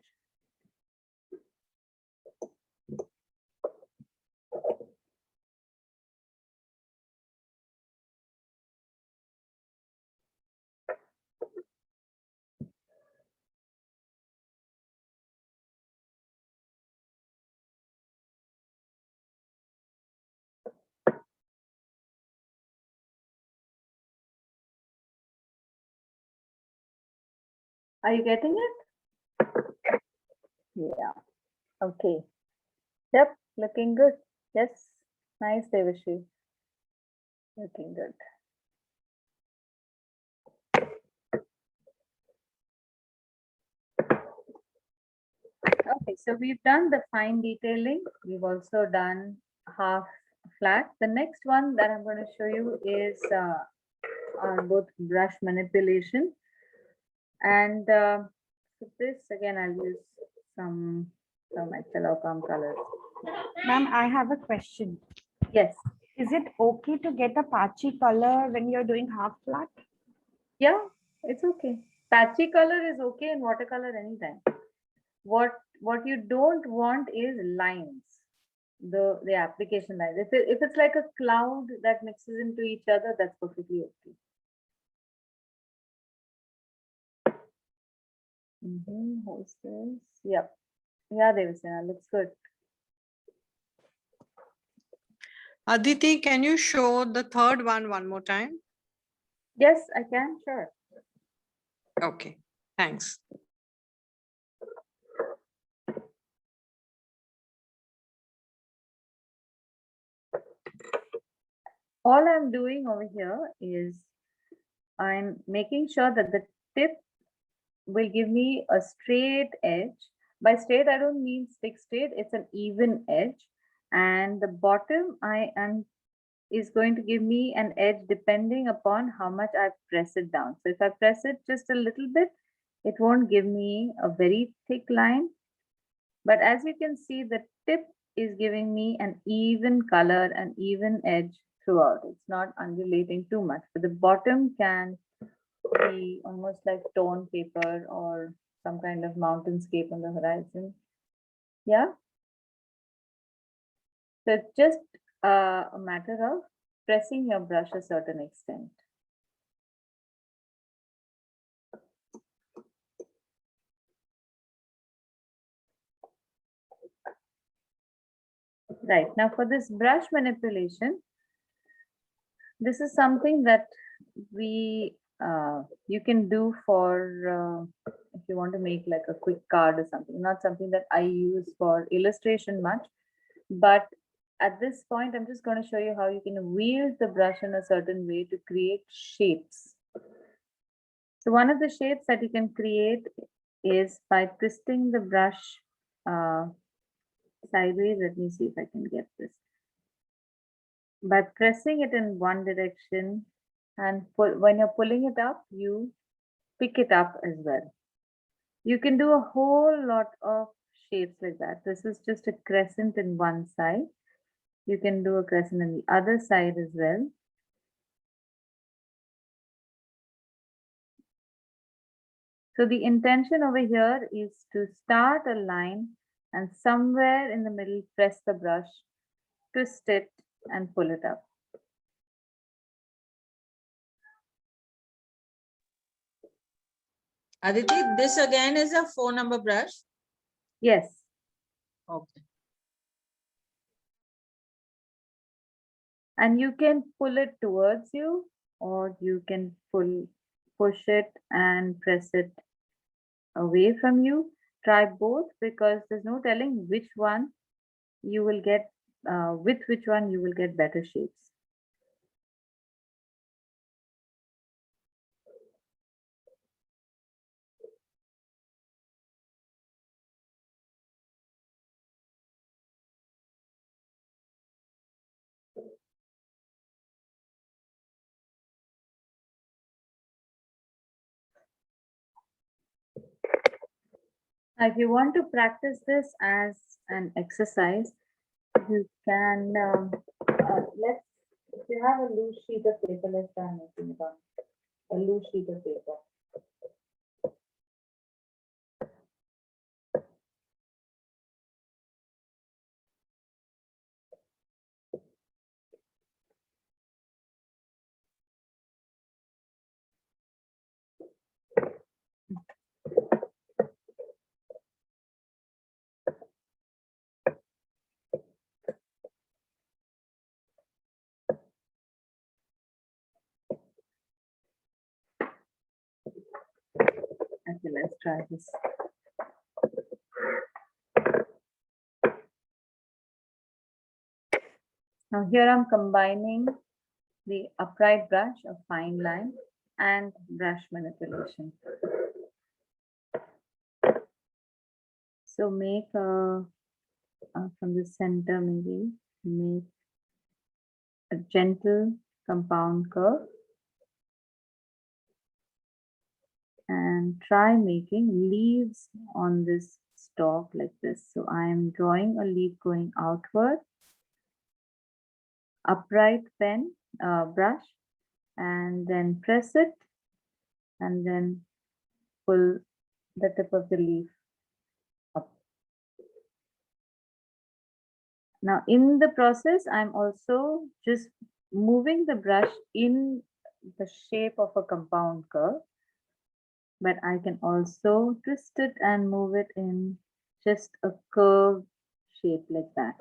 Are you getting it? Yeah. Okay. Yep. Looking good. Yes. Nice, Devashri. Looking good. Okay, so we've done the fine detailing. We've also done half flat. The next one that I'm going to show you is both brush manipulation. And for this, again, I'll use some my telecom colors. Ma'am, I have a question. Yes. Is it okay to get a patchy color when you're doing half flat? Yeah, it's okay. Patchy color is okay in watercolor anytime. What you don't want is lines, the application lines. If it's like a cloud that mixes into each other, that's perfectly okay. How's this? Yep. Yeah, Devasena, looks good. Aditi, can you show the third one more time? Yes, I can, sure. Okay, thanks. All I'm doing over here is I'm making sure that the tip will give me a straight edge. By straight, I don't mean stick straight, it's an even edge. And the bottom is going to give me an edge depending upon how much I press it down. So if I press it just a little bit, it won't give me a very thick line. But as you can see, the tip is giving me an even color, an even edge throughout. It's not undulating too much, but the bottom can be almost like tone paper or some kind of mountainscape on the horizon. Yeah. So it's just a matter of pressing your brush a certain extent. Right, now for this brush manipulation, this is something that you can do for if you want to make like a quick card or something, not something that I use for illustration much, but at this point, I'm just going to show you how you can wield the brush in a certain way to create shapes. So one of the shapes that you can create is by twisting the brush sideways. Let me see if I can get this. By pressing it in one direction, and when you're pulling it up, you pick it up as well. You can do a whole lot of shapes like that. This is just a crescent in one side. You can do a crescent on the other side as well. So the intention over here is to start a line and somewhere in the middle, press the brush, twist it and pull it up. Aditi, this again is a 4-number brush. Yes. Okay. And you can pull it towards you, or you can push it and press it away from you. Try both, because there's no telling which one you will get, with which one you will get better shapes. Now, if you want to practice this as an exercise, you can, if you have a loose sheet of paper, let's try making it on a loose sheet of paper. Okay, let's try this. Now here I'm combining the upright brush, a fine line, and brush manipulation. So make from the center, maybe make a gentle compound curve and try making leaves on this stalk like this. So I am drawing a leaf going outward, upright pen brush, and then press it and then pull the tip of the leaf up. Now in the process, I'm also just moving the brush in the shape of a compound curve, but I can also twist it and move it in just a curved shape like that.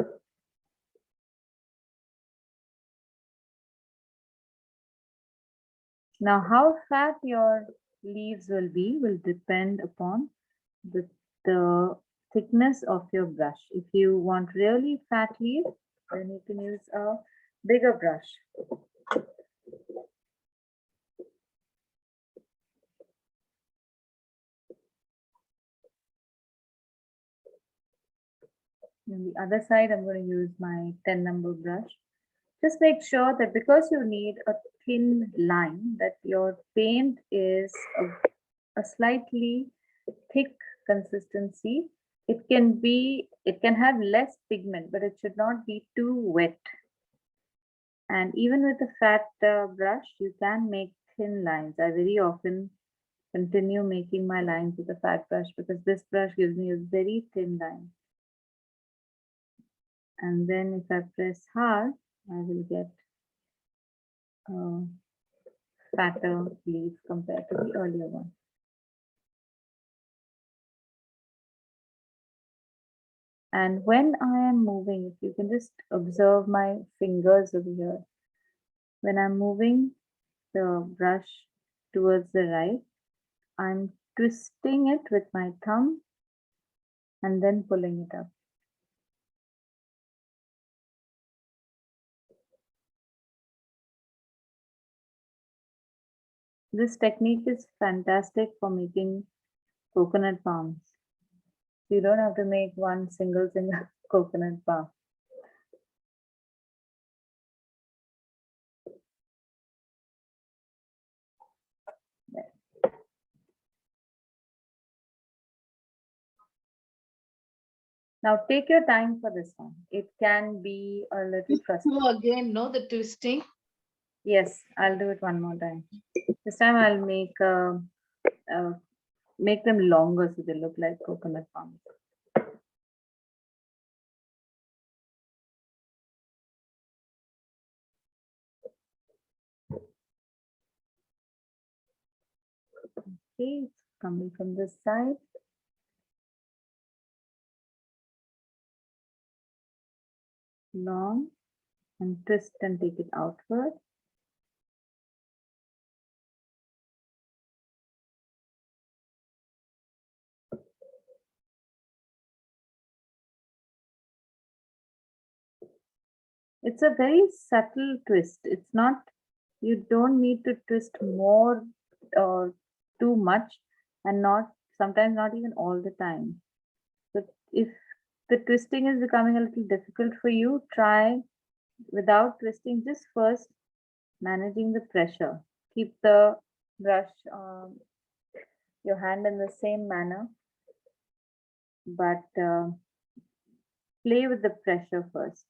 Now, how fat your leaves will be will depend upon the thickness of your brush. If you want really fat leaves, then you can use a bigger brush. On the other side, I'm going to use my 10-number brush. Just make sure that because you need a thin line, that your paint is a slightly thick consistency. It can have less pigment, but it should not be too wet. And even with a fat brush, you can make thin lines. I very often continue making my lines with a fat brush because this brush gives me a very thin line. And then if I press hard, I will get a fatter leaf compared to the earlier one. And when I am moving, if you can just observe my fingers over here, when I'm moving the brush towards the right, I'm twisting it with my thumb and then pulling it up. This technique is fantastic for making coconut palms. You don't have to make one single coconut palm. Now take your time for this one. It can be a little frustrating. Again, no, the twisting. Yes, I'll do it one more time. This time I'll make make them longer so they look like coconut palms. Okay, it's coming from this side. Long and twist and take it outward. It's a very subtle twist. It's not, you don't need to twist more or too much, and not sometimes not even all the time. So if the twisting is becoming a little difficult for you, try without twisting, just first managing the pressure. Keep the brush, your hand in the same manner, but play with the pressure first.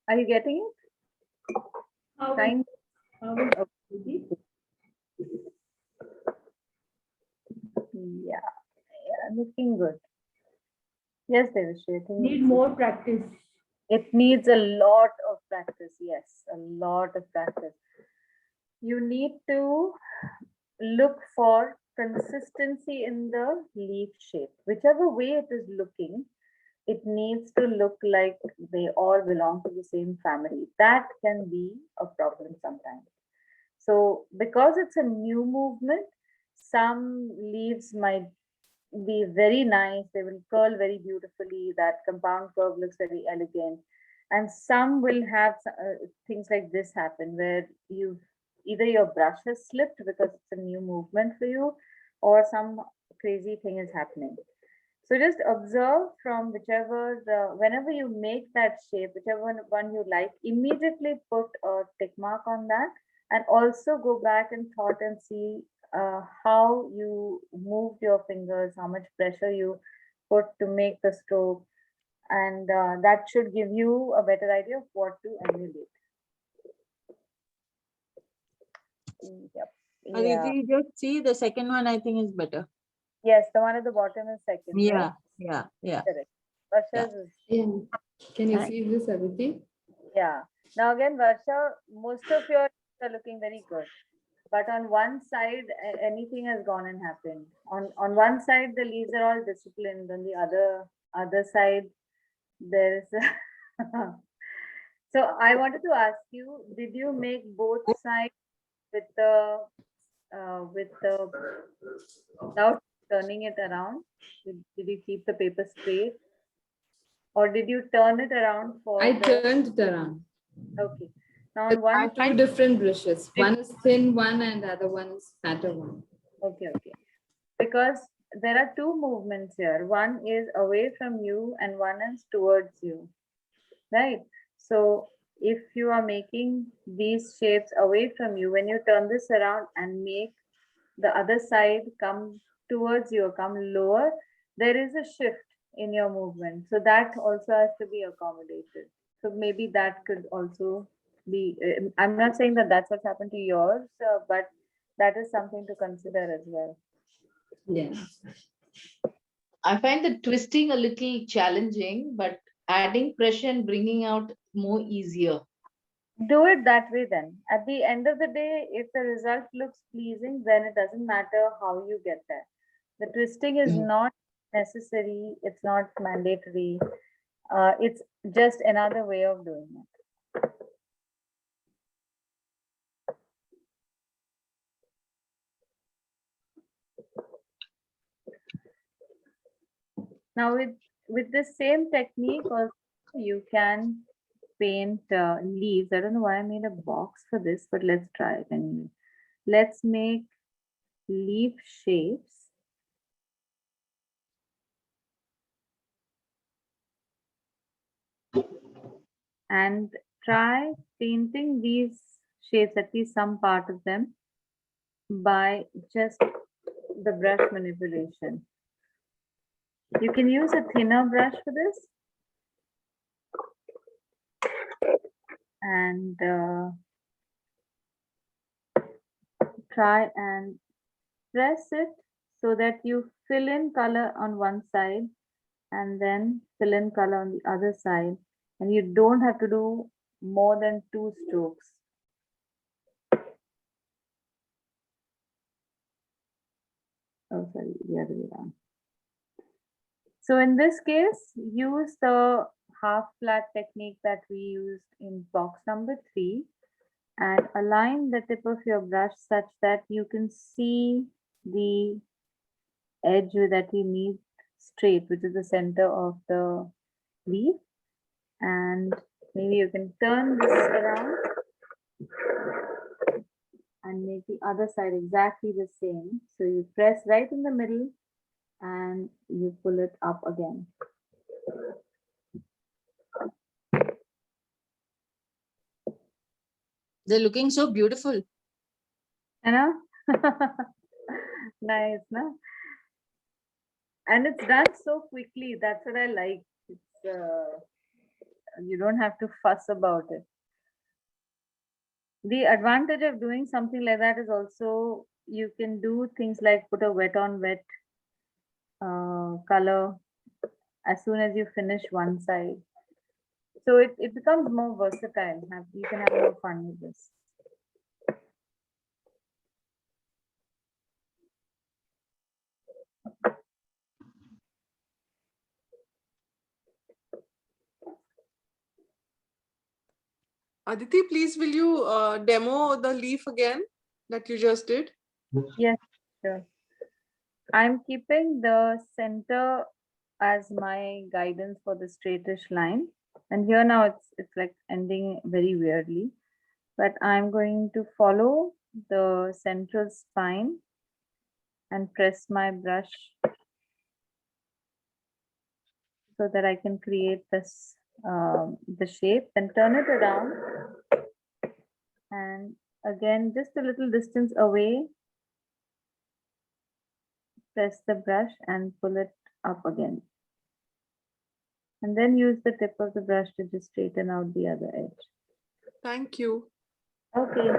Are you getting it? Kind. Yeah, looking good. Yes, Devashri, I think Need more practice. it needs a lot of practice. Yes, a lot of practice. You need to look for consistency in the leaf shape. Whichever way it is looking, it needs to look like they all belong to the same family. That can be a problem sometimes. So because it's a new movement, some leaves might be very nice. They will curl very beautifully. That compound curve looks very elegant. And some will have things like this happen where you either your brush has slipped because it's a new movement for you, or some crazy thing is happening. So just observe from whenever you make that shape, whichever one you like, immediately put a tick mark on that, and also go back in thought and see how you moved your fingers, how much pressure you put to make the stroke, and that should give you a better idea of what to emulate. Yep. Yeah. Aditi, just see the second one, I think is better. Yes, the one at the bottom is second. Right? Yeah. Correct. Varsha's is Yeah. Can you Right. see this, Aditi? yeah. Now again, Varsha, most of your are looking very good. But on one side, anything has gone and happened. On one side, the leaves are all disciplined. On the other side, there is. So I wanted to ask you: did you make both sides with the without turning it around? Did you keep the paper straight, or did you turn it around for I the? turned it around. Okay. Now I on one have two different brushes. One is thin one and the other one is fatter one. Okay. Because there are two movements here. One is away from you and one is towards you, right? So if you are making these shapes away from you, when you turn this around and make the other side come towards you or come lower, there is a shift in your movement. So that also has to be accommodated. So maybe that could also be, I'm not saying that that's what's happened to yours, but that is something to consider as well. Yeah. I find the twisting a little challenging, but adding pressure and bringing out more easier. Do it that way then. At the end of the day, if the result looks pleasing, then it doesn't matter how you get there. The twisting is not necessary, it's not mandatory. It's just another way of doing it. Now with this same technique, or you can paint leaves. I don't know why I made a box for this, but let's try it anyway. Let's make leaf shapes. And try painting these shapes, at least some part of them, by just the brush manipulation. You can use a thinner brush for this. And try and press it so that you fill in color on one side and then fill in color on the other side. And you don't have to do more than 2 strokes. Oh, sorry, the other way around. So in this case, use the half flat technique that we used in box number 3 and align the tip of your brush such that you can see the edge that you need straight, which is the center of the leaf. And maybe you can turn this around and make the other side exactly the same. So you press right in the middle and you pull it up again. They're looking so beautiful. You know? Nice, no? And it's done so quickly. That's what I like. It's, you don't have to fuss about it. The advantage of doing something like that is also you can do things like put a wet on wet color as soon as you finish one side. So it becomes more versatile. You can have more fun with this. Aditi, please will you demo the leaf again that you just did? Yes, sure. I'm keeping the center as my guidance for the straightish line. And here now it's like ending very weirdly. But I'm going to follow the central spine and press my brush so that I can create this the shape, then turn it around and again just a little distance away, press the brush and pull it up again, and then use the tip of the brush to just straighten out the other edge. Thank you. Okay.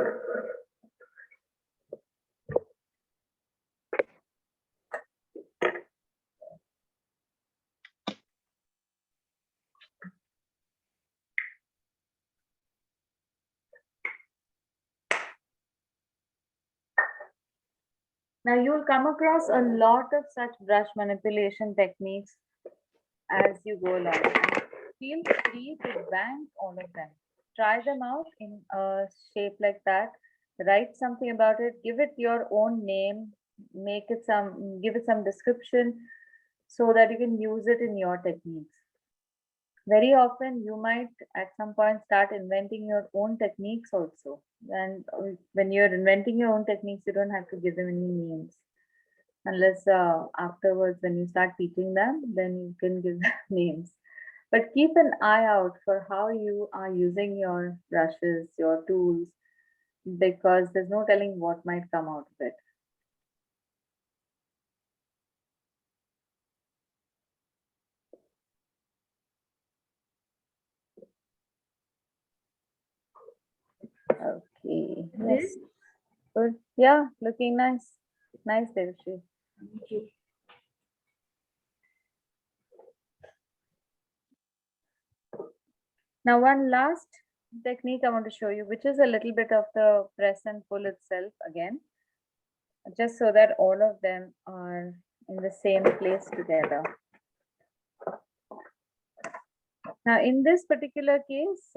Now you'll come across a lot of such brush manipulation techniques as you go along. Feel free to bank all of them. Try them out in a shape like that. Write something about it. Give it your own name. Give it some description so that you can use it in your techniques. Very often you might at some point start inventing your own techniques also. And when you're inventing your own techniques, you don't have to give them any names. Unless afterwards, when you start teaching them, then you can give them names. But keep an eye out for how you are using your brushes, your tools, because there's no telling what might come out of it. Okay. Yes. Good. Yeah, looking nice. Nice, Devashri. Thank you. Now, one last technique I want to show you, which is a little bit of the press and pull itself again, just so that all of them are in the same place together. Now, in this particular case,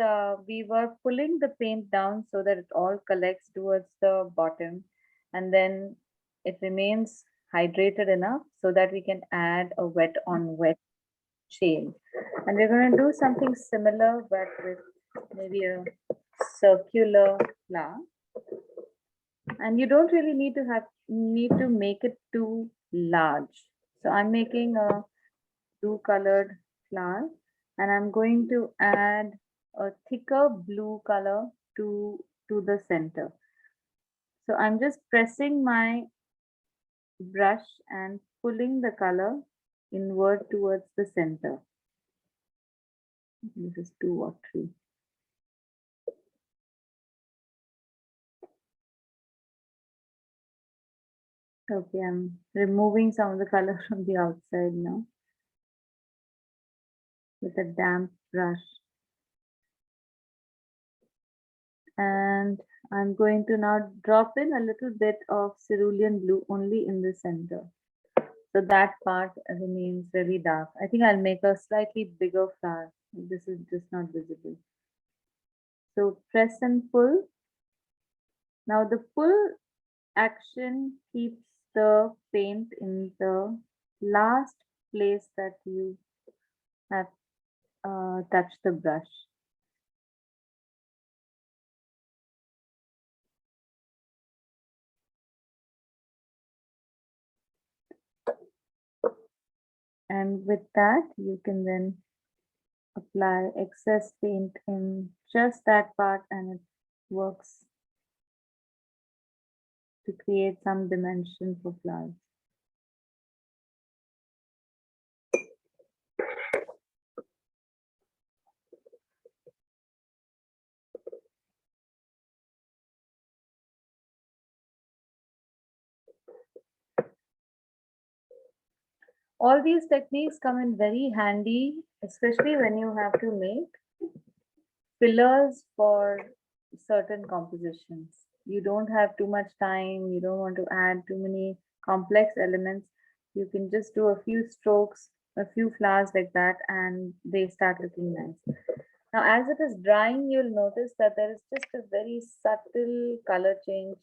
we were pulling the paint down so that it all collects towards the bottom, and then it remains hydrated enough so that we can add a wet on wet shade. And we're going to do something similar, but with maybe a circular flower. And you don't really need to make it too large. So I'm making a blue colored flower, and I'm going to add a thicker blue color to the center. So I'm just pressing my brush and pulling the color inward towards the center. This is 2 or 3. Okay, I'm removing some of the color from the outside now with a damp brush. And I'm going to now drop in a little bit of cerulean blue only in the center. So that part remains very dark. I think I'll make a slightly bigger flower. This is just not visible. So press and pull. Now the pull action keeps the paint in the last place that you have touched the brush. And with that, you can then apply excess paint in just that part, and it works to create some dimension for flowers. All these techniques come in very handy, especially when you have to make fillers for certain compositions. You don't have too much time, you don't want to add too many complex elements. You can just do a few strokes, a few flowers like that, and they start looking nice. Now, as it is drying, you'll notice that there is just a very subtle color change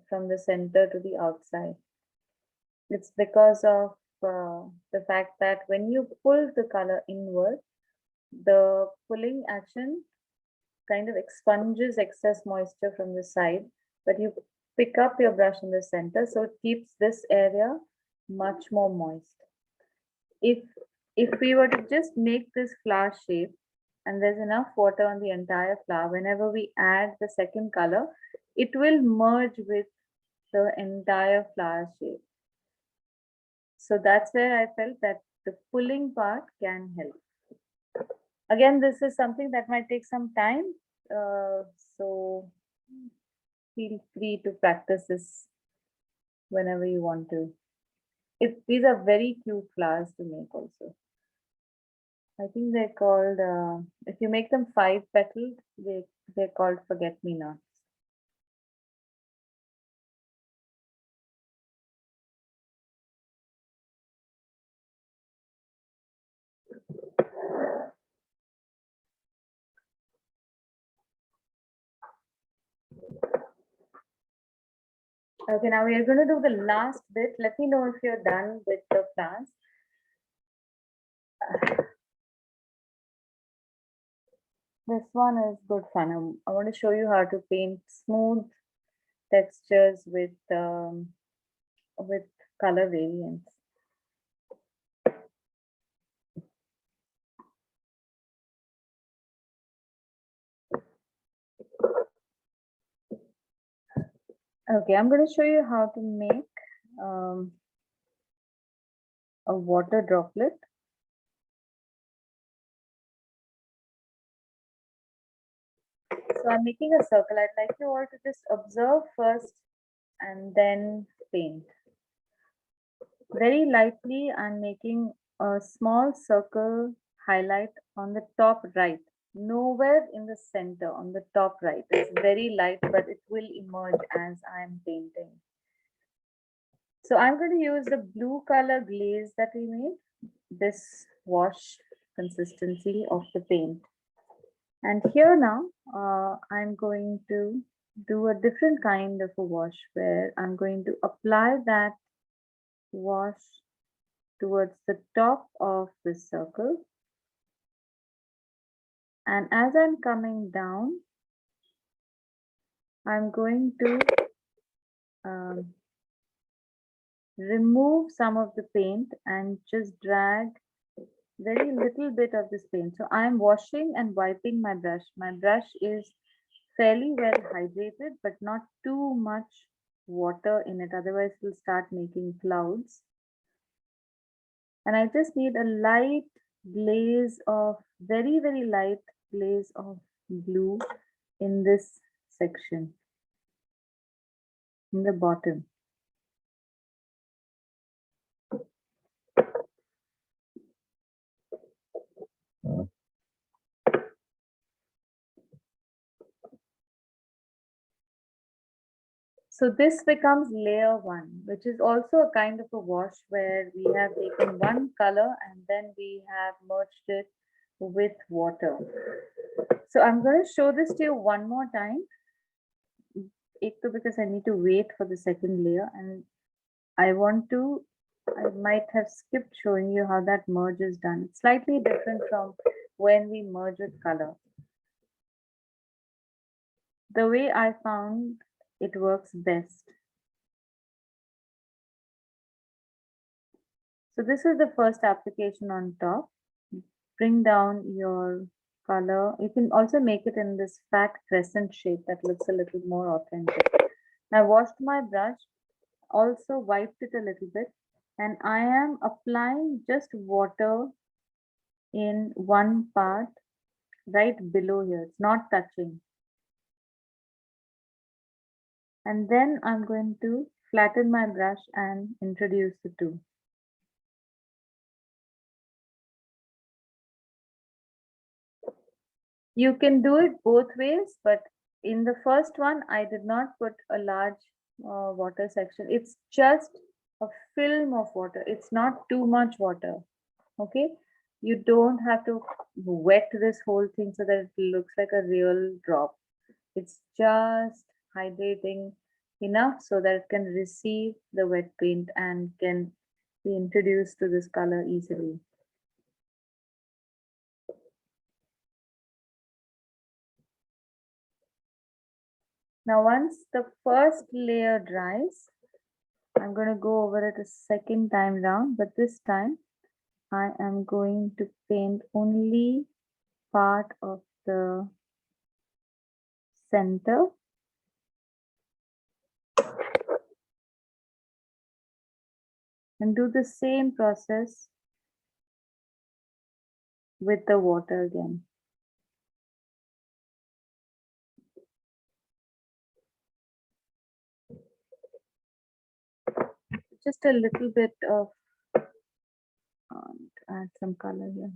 from the center to the outside. It's because of the fact that when you pull the color inward, the pulling action kind of expunges excess moisture from the side, but you pick up your brush in the center, so it keeps this area much more moist. If we were to just make this flower shape and there's enough water on the entire flower, whenever we add the second color, it will merge with the entire flower shape. So that's where I felt that the pulling part can help. Again, this is something that might take some time. So feel free to practice this whenever you want to. These are very cute flowers to make also. I think they're called, if you make them 5 petaled, they're called forget-me-nots. Okay, now we are going to do the last bit. Let me know if you're done with the flowers. This one is good fun. I want to show you how to paint smooth textures with color variants. Okay, I'm going to show you how to make a water droplet. So I'm making a circle. I'd like you all to just observe first and then paint. Very lightly, I'm making a small circle highlight on the top right, nowhere in the center, on the top right. It's very light, but it will emerge as I'm painting. So I'm going to use the blue color glaze that we made, this wash consistency of the paint. And here now, I'm going to do a different kind of a wash where I'm going to apply that wash towards the top of the circle And as I'm coming down, I'm going to remove some of the paint and just drag very little bit of this paint. So I'm washing and wiping my brush. My brush is fairly well hydrated, but not too much water in it. Otherwise, we'll start making clouds. And I just need a light glaze of, very, very light glaze of blue in this section, in the bottom. So this becomes layer 1, which is also a kind of a wash where we have taken one color and then we have merged it with water. So I'm going to show this to you one more time, because I need to wait for the second layer, and I might have skipped showing you how that merge is done. It's slightly different from when we merge with color. The way I found it works best. So this is the first application on top. Bring down your color. You can also make it in this fat crescent shape that looks a little more authentic. I washed my brush, also wiped it a little bit, and I am applying just water in one part right below here. It's not touching. And then I'm going to flatten my brush and introduce the two. You can do it both ways, but in the first one, I did not put a large water section. It's just a film of water. It's not too much water. Okay. You don't have to wet this whole thing so that it looks like a real drop. It's just hydrating enough so that it can receive the wet paint and can be introduced to this color easily. Now, once the first layer dries, I'm going to go over it a second time round, but this time I am going to paint only part of the center. And do the same process with the water again. Just a little bit of, add some color here.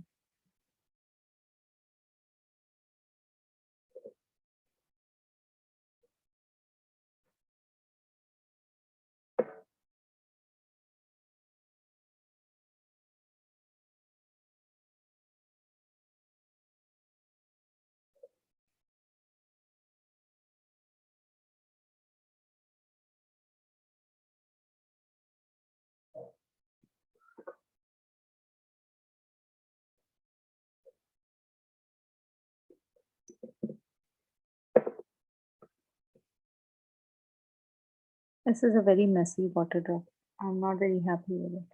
This is a very messy water drop. I'm not very happy with it.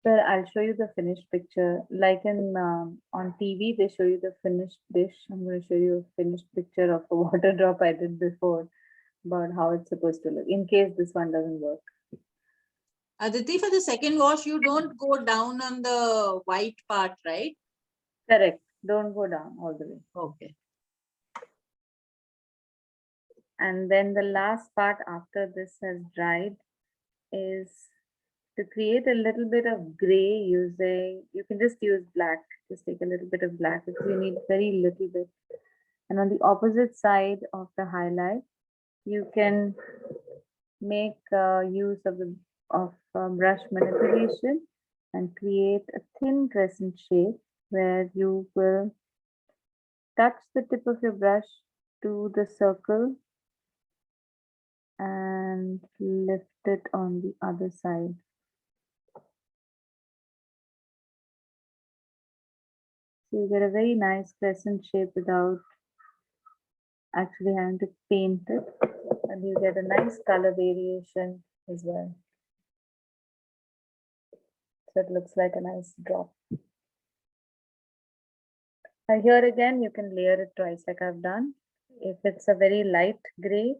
Well, I'll show you the finished picture. Like in on TV, they show you the finished dish. I'm going to show you a finished picture of a water drop I did before about how it's supposed to look, in case this one doesn't work. Aditi, for the second wash, you don't go down on the white part, right? Correct. Don't go down all the way. Okay. And then the last part after this has dried is to create a little bit of gray using, you can just use black, just take a little bit of black because you need very little bit. And on the opposite side of the highlight, you can make use of the brush manipulation and create a thin crescent shape where you will touch the tip of your brush to the circle and lift it on the other side. So you get a very nice crescent shape without actually having to paint it. And you get a nice color variation as well. So it looks like a nice drop. Now here again, you can layer it twice like I've done. If it's a very light gray,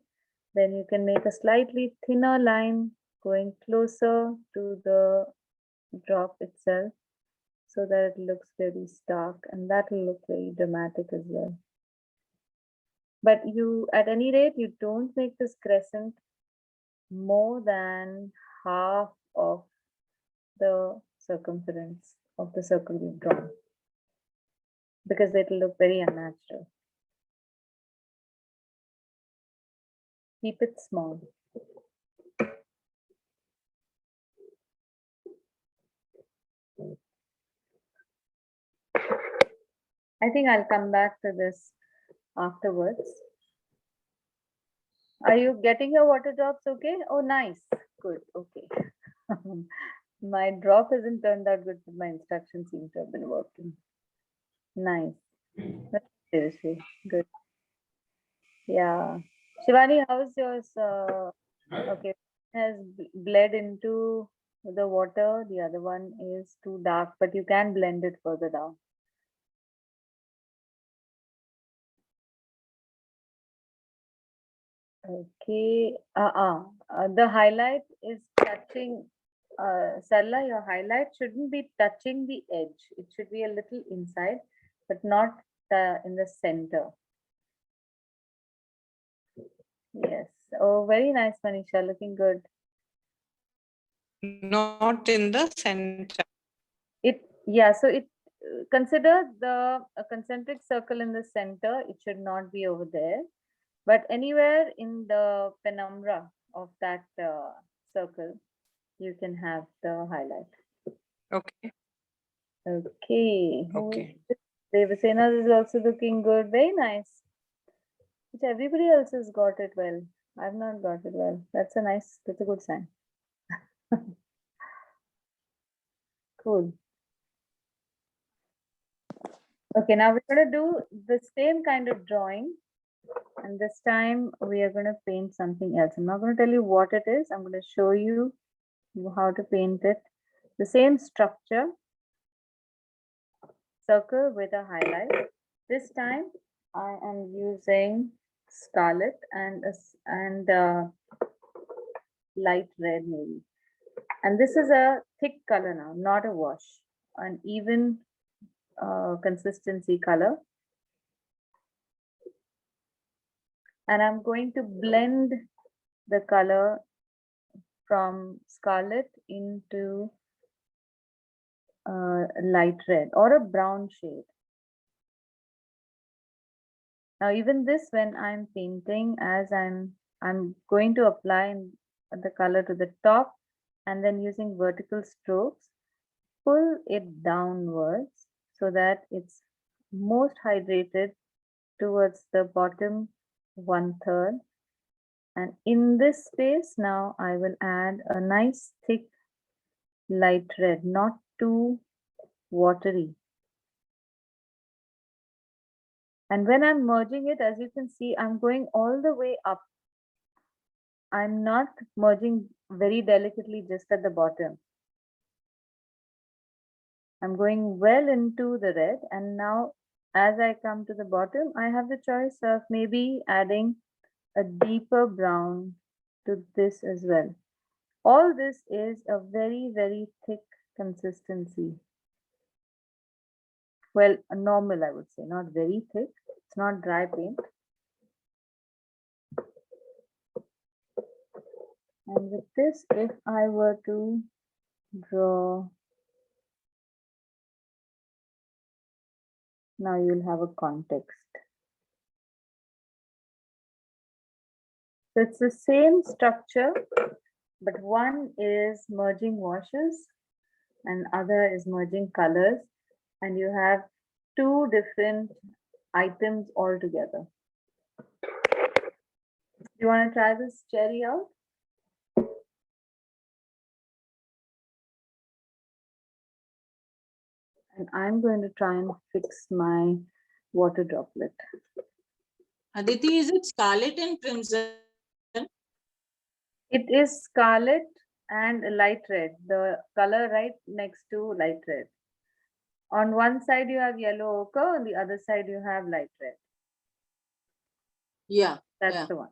then you can make a slightly thinner line going closer to the drop itself so that it looks very stark, and that will look very dramatic as well. But you, at any rate, you don't make this crescent more than half of the circumference of the circle you've drawn, because it will look very unnatural. Keep it small. I think I'll come back to this afterwards. Are you getting your water drops okay? Oh, nice. Good. Okay. My drop hasn't turned out good, but my instructions seem to have been working. Nice. Seriously, good. Yeah. Shivani, how's yours? Okay. Has bled into the water. The other one is too dark, but you can blend it further down. Okay. The highlight is touching, Sarla, your highlight shouldn't be touching the edge. It should be a little inside, but not in the center. Yes. Oh, very nice, Manisha. Looking good. Not in the center. Yeah, so consider the concentric circle in the center. It should not be over there, but anywhere in the penumbra of that circle, you can have the highlight. Okay. Okay. Okay. Devasena is also looking good. Very nice. But everybody else has got it well. I've not got it well. That's a good sign. Cool. Okay, now we're going to do the same kind of drawing. And this time we are going to paint something else. I'm not going to tell you what it is. I'm going to show you how to paint it. The same structure, circle with a highlight. This time I am using scarlet and light red maybe. And this is a thick color now, not a wash, an even consistency color. And I'm going to blend the color from scarlet into light red or a brown shade. Now even this, when I'm painting, as I'm going to apply the color to the top and then using vertical strokes, pull it downwards so that it's most hydrated towards the bottom 1/3. And in this space now I will add a nice thick light red, not too watery. And when I'm merging it, as you can see, I'm going all the way up. I'm not merging very delicately just at the bottom. I'm going well into the red, and now as I come to the bottom, I have the choice of maybe adding a deeper brown to this as well. All this is a very, very thick consistency. Well, a normal, I would say, not very thick. It's not dry paint. And with this, if I were to draw, now you'll have a context. So it's the same structure, but one is merging washes and other is merging colors, and you have two different items altogether. You want to try this cherry out? And I'm going to try and fix my water droplet. Aditi, is it scarlet and crimson? It is scarlet and light red, the color right next to light red. On one side you have yellow ochre, on the other side you have light red. Yeah. That's Yeah. the one.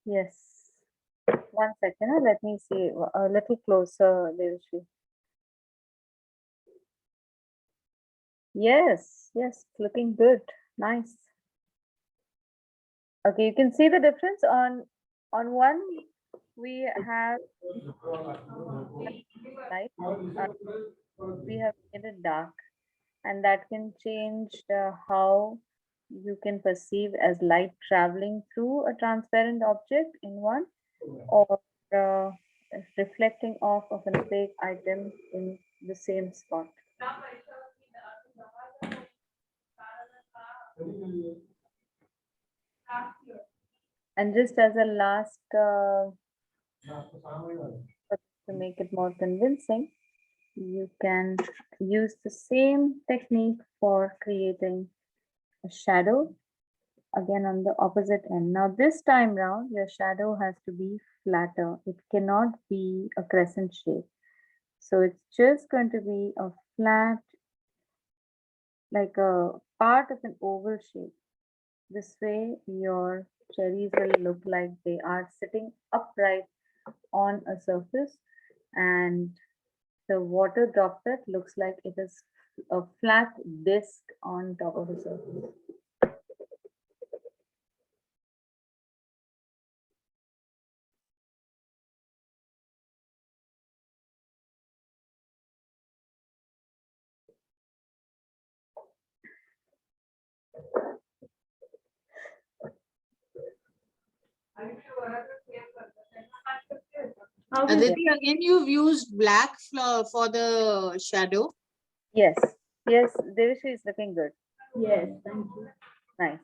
Yes. 1 second. Let me see a little closer, Devashri. Yes, yes, looking good. Nice. Okay, you can see the difference on one we have light, we have made it dark, and that can change how you can perceive as light traveling through a transparent object in one, or uh, reflecting off of an opaque item in the same spot. And just as a last, to make it more convincing, you can use the same technique for creating a shadow again on the opposite end. Now this time round, your shadow has to be flatter. It cannot be a crescent shape. So it's just going to be a flat, like a part of an oval shape. This way your cherries will look like they are sitting upright on a surface, and the water droplet looks like it is a flat disc on top of the surface. Aditi, again, you've used black for the shadow. Yes, yes, Devashri is looking good. Yes, thank you. Nice.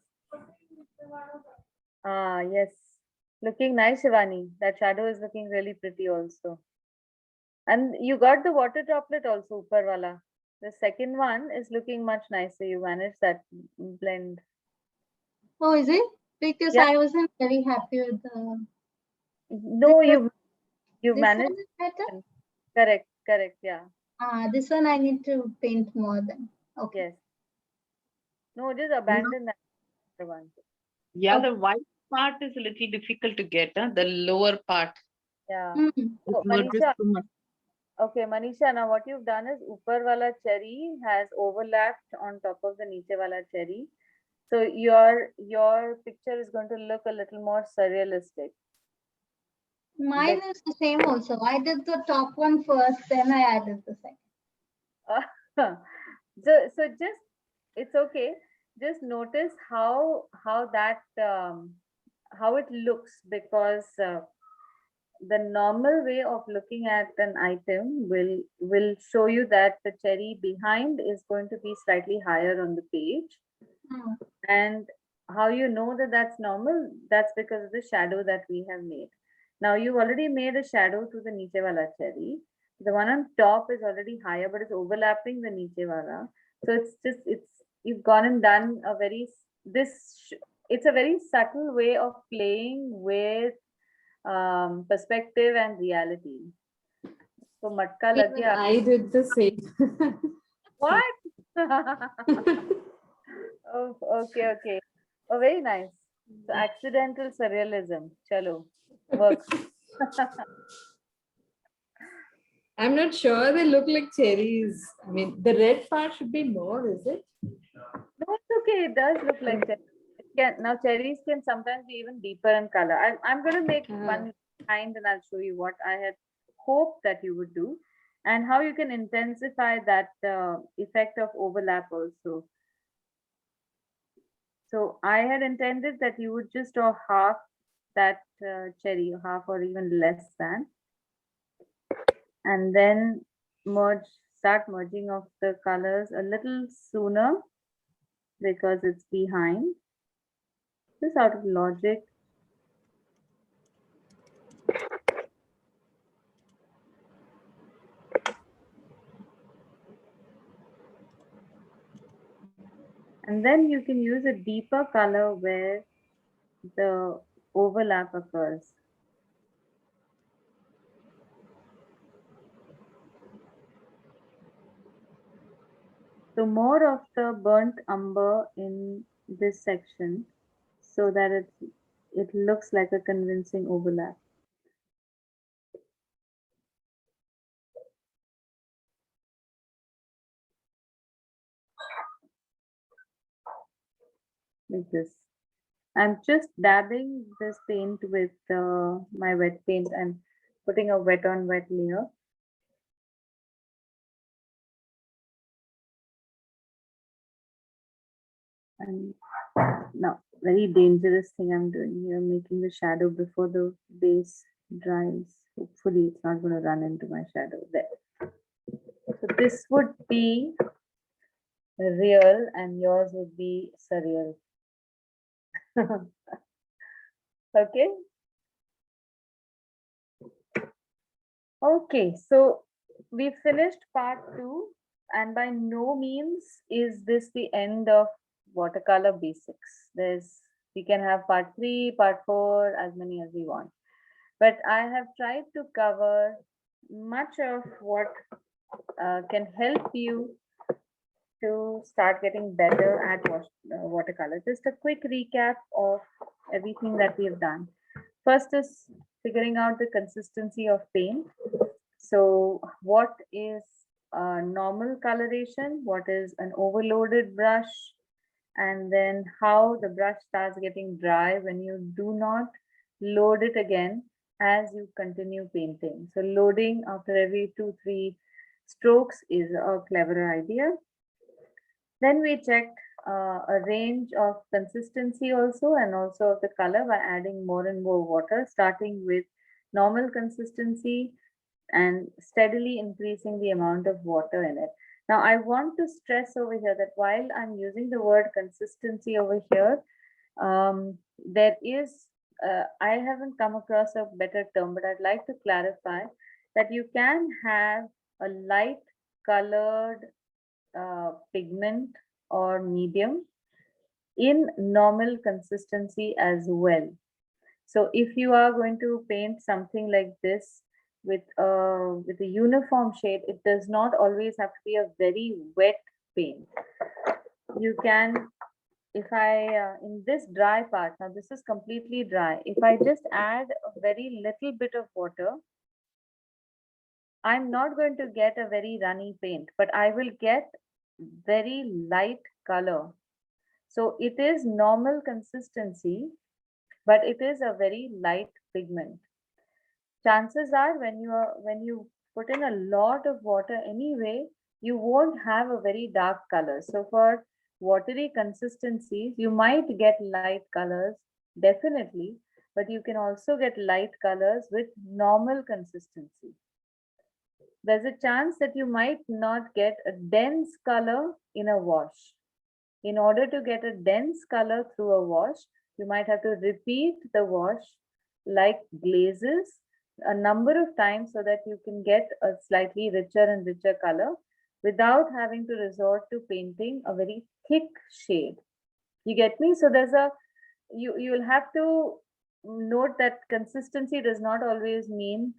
Yes, looking nice, Shivani. That shadow is looking really pretty also. And you got the water droplet also, upar wala. The second one is looking much nicer. You managed that blend. Oh, is it? Because Yeah. I wasn't very happy with the. No, you This managed. one is better. Correct, correct. Yeah. This one I need to paint more than. Okay. Yes. No, just abandon that other one. Yeah, Okay. the white part is a little difficult to get, huh? The lower part. Yeah. Mm. So, It merges Manisha, too much. okay, Manisha, now what you've done is upar wala cherry has overlapped on top of the niche wala cherry. So your picture is going to look a little more surrealistic. Mine is the same also. I did the top one first, then I added the second. So just it's okay. Just notice how that how it looks, because the normal way of looking at an item will show you that the cherry behind is going to be slightly higher on the page. Mm. And how you know that that's normal? That's because of the shadow that we have made. Now you've already made a shadow to the niche wala cherry. The one on top is already higher, but it's overlapping the niche wala. So you've gone and done a very it's a very subtle way of playing with perspective and reality. So matka lag Even gaya. I did the same. What? Oh, okay, okay. Oh, very nice. So accidental surrealism. Chalo. Works. I'm not sure they look like cherries. I mean, the red part should be more, is it? No, it's okay. It does look like cherries. Now cherries can sometimes be even deeper in color. I'm going to make one kind and I'll show you what I had hoped that you would do and how you can intensify that effect of overlap also. So I had intended that you would just draw half that cherry, half or even less than, and then start merging of the colors a little sooner because it's behind. Just out of logic. And then you can use a deeper color where the overlap occurs. So more of the burnt umber in this section so that it looks like a convincing overlap. Like this. I'm just dabbing this paint with my wet paint and putting a wet on wet layer. And now, very dangerous thing I'm doing here, making the shadow before the base dries. Hopefully it's not going to run into my shadow there. So this would be real and yours would be surreal. Okay. Okay, so we finished part 2 and by no means is this the end of watercolor basics. We can have part 3, part 4, as many as we want. But I have tried to cover much of what can help you to start getting better at watercolor. Just a quick recap of everything that we've done. First is figuring out the consistency of paint. So what is normal coloration? What is an overloaded brush? And then how the brush starts getting dry when you do not load it again as you continue painting. So loading after every 2-3 strokes is a clever idea. Then we checked a range of consistency also and also of the color by adding more and more water, starting with normal consistency and steadily increasing the amount of water in it. Now, I want to stress over here that while I'm using the word consistency over here, there is, I haven't come across a better term, but I'd like to clarify that you can have a light colored pigment or medium in normal consistency as well. So if you are going to paint something like this with a uniform shade, it does not always have to be a very wet paint. You can, if I, in this dry part, now this is completely dry. If I just add a very little bit of water, I'm not going to get a very runny paint, but I will get very light color. So it is normal consistency, but it is a very light pigment. Chances are when you put in a lot of water anyway, you won't have a very dark color. So for watery consistencies, you might get light colors, definitely, but you can also get light colors with normal consistency. There's a chance that you might not get a dense color in a wash. In order to get a dense color through a wash, you might have to repeat the wash like glazes a number of times so that you can get a slightly richer and richer color without having to resort to painting a very thick shade. You get me? So you'll have to note that consistency does not always mean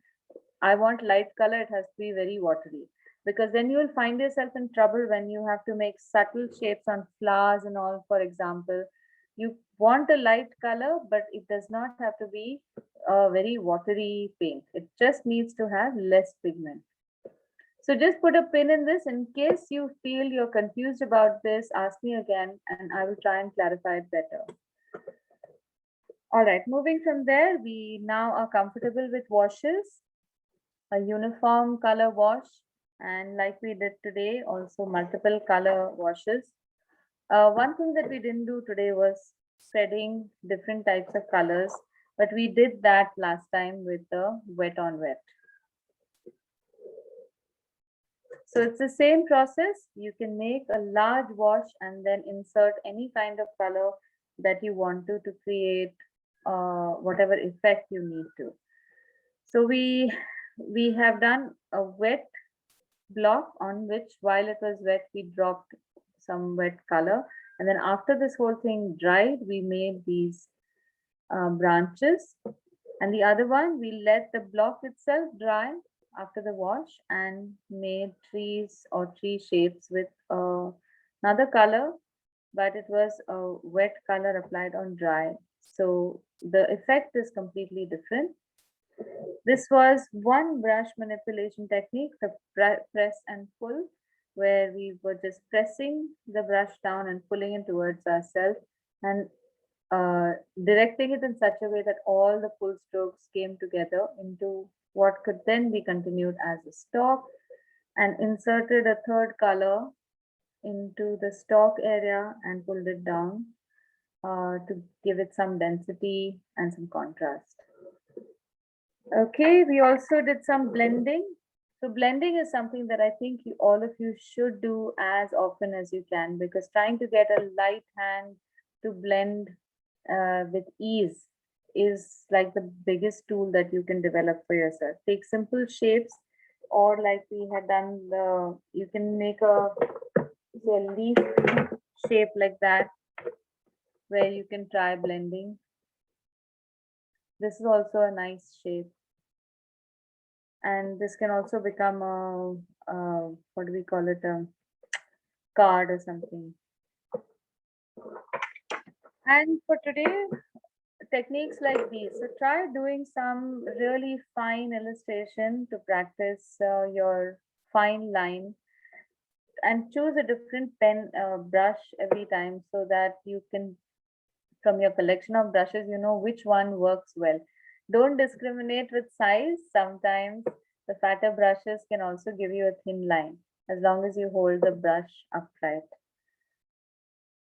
I want light color, it has to be very watery. Because then you will find yourself in trouble when you have to make subtle shapes on flowers and all, for example. want a light color, but it does not have to be a very watery paint. It just needs to have less pigment. So just put a pin in this. In case you feel you're confused about this, ask me again and I will try and clarify it better. All right, moving from there, we now are comfortable with washes, a uniform color wash, and like we did today, also multiple color washes. One thing that we didn't do today was spreading different types of colors, but we did that last time with the wet on wet. So it's the same process. You can make a large wash and then insert any kind of color that you want to create whatever effect you need to. So we have done a wet block on which, while it was wet, we dropped some wet color. And then after this whole thing dried, we made these branches. And the other one, we let the block itself dry after the wash and made trees or tree shapes with another color, but it was a wet color applied on dry. So the effect is completely different. This was one brush manipulation technique, the press and pull, where we were just pressing the brush down and pulling it towards ourselves and directing it in such a way that all the pull strokes came together into what could then be continued as a stalk, and inserted a third color into the stalk area and pulled it down to give it some density and some contrast. Okay, we also did some blending. So blending is something that I think all of you should do as often as you can, because trying to get a light hand to blend with ease is like the biggest tool that you can develop for yourself. Take simple shapes, or like we had done, you can make a leaf shape like that, where you can try blending. This is also a nice shape. And this can also become a what do we call it, a card or something. And for today, techniques like these. So try doing some really fine illustration to practice your fine line, and choose a different pen brush every time so that you can, from your collection of brushes, you know which one works well. Don't discriminate with size. Sometimes the fatter brushes can also give you a thin line as long as you hold the brush upright.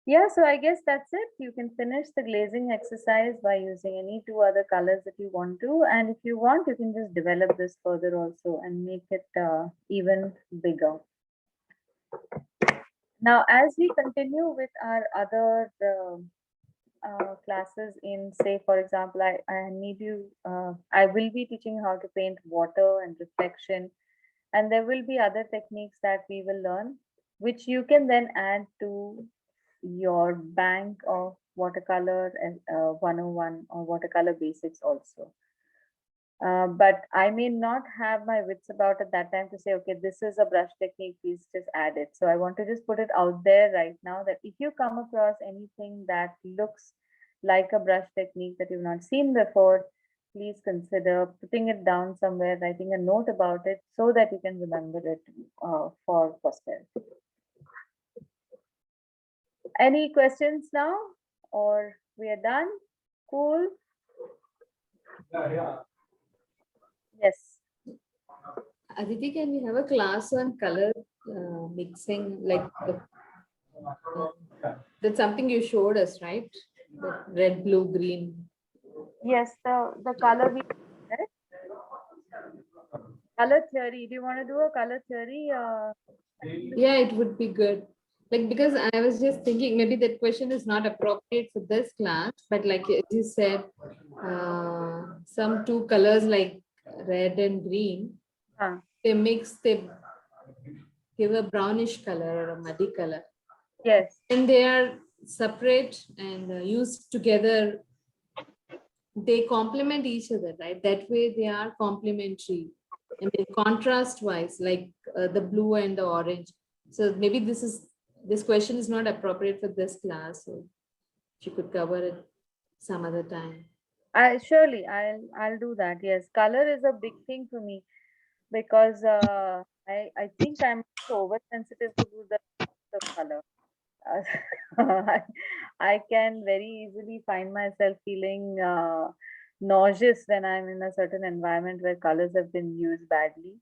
Yeah, so I guess that's it. You can finish the glazing exercise by using any two other colors that you want to. And if you want, you can just develop this further also and make it even bigger. Now, as we continue with our other classes in, say, for example, I will be teaching how to paint water and reflection. And there will be other techniques that we will learn, which you can then add to your bank of watercolor 101 or watercolor basics also. But I may not have my wits about at that time to say, okay, this is a brush technique, please just add it. So I want to just put it out there right now that if you come across anything that looks like a brush technique that you've not seen before, please consider putting it down somewhere, writing a note about it so that you can remember it for posterity. Any questions now, or we are done? Cool. Yes. Aditi, can we have a class on color mixing? Like that's something you showed us, right? The red, blue, green. Yes, the color we, right? Color theory. Do you want to do a color theory? Yeah, it would be good. Like, because I was just thinking maybe that question is not appropriate for this class, but like you said, some two colors like red and green, they mix, they give a brownish color or a muddy color. Yes. And they are separate and used together. They complement each other, right? That way they are complementary. I mean, contrast wise, like the blue and the orange. So maybe this question is not appropriate for this class. So she could cover it some other time. Surely I'll do that. Yes, color is a big thing for me because I think I'm so oversensitive to the color. I, I can very easily find myself feeling nauseous when I'm in a certain environment where colors have been used badly.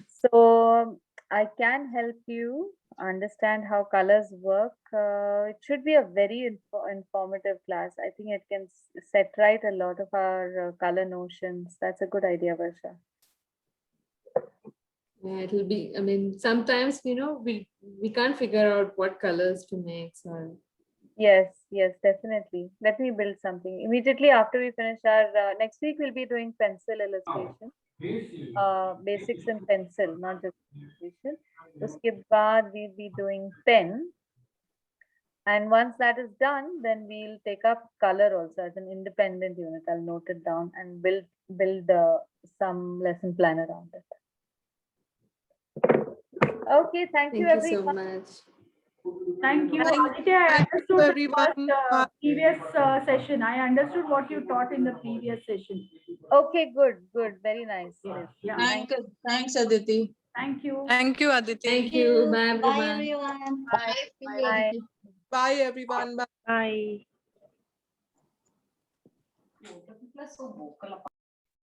So I can help you understand how colors work. It should be a very informative class. I think it can set right a lot of our color notions. That's a good idea, Varsha. Yeah, it'll be, I mean, sometimes, we can't figure out what colors to mix or. Yes, yes, definitely. Let me build something. Immediately after we finish our next week, we'll be doing pencil illustration. Basics in pencil, not just illustration. Uske baad we'll be doing pen. And once that is done, then we'll take up color also as an independent unit. I'll note it down and build some lesson plan around it. Okay, thank you Thank you so everyone. much. Thank you. Thank Aditya, I you, understood the everyone. first, previous session. I understood what you taught in the previous session. Okay, good, very nice. Yes. Yeah. Thanks, Aditi. Thank you. Thank you, Aditi. Thank you. Bye, Bye, everyone. everyone. Bye. Bye, everyone. Bye. Bye.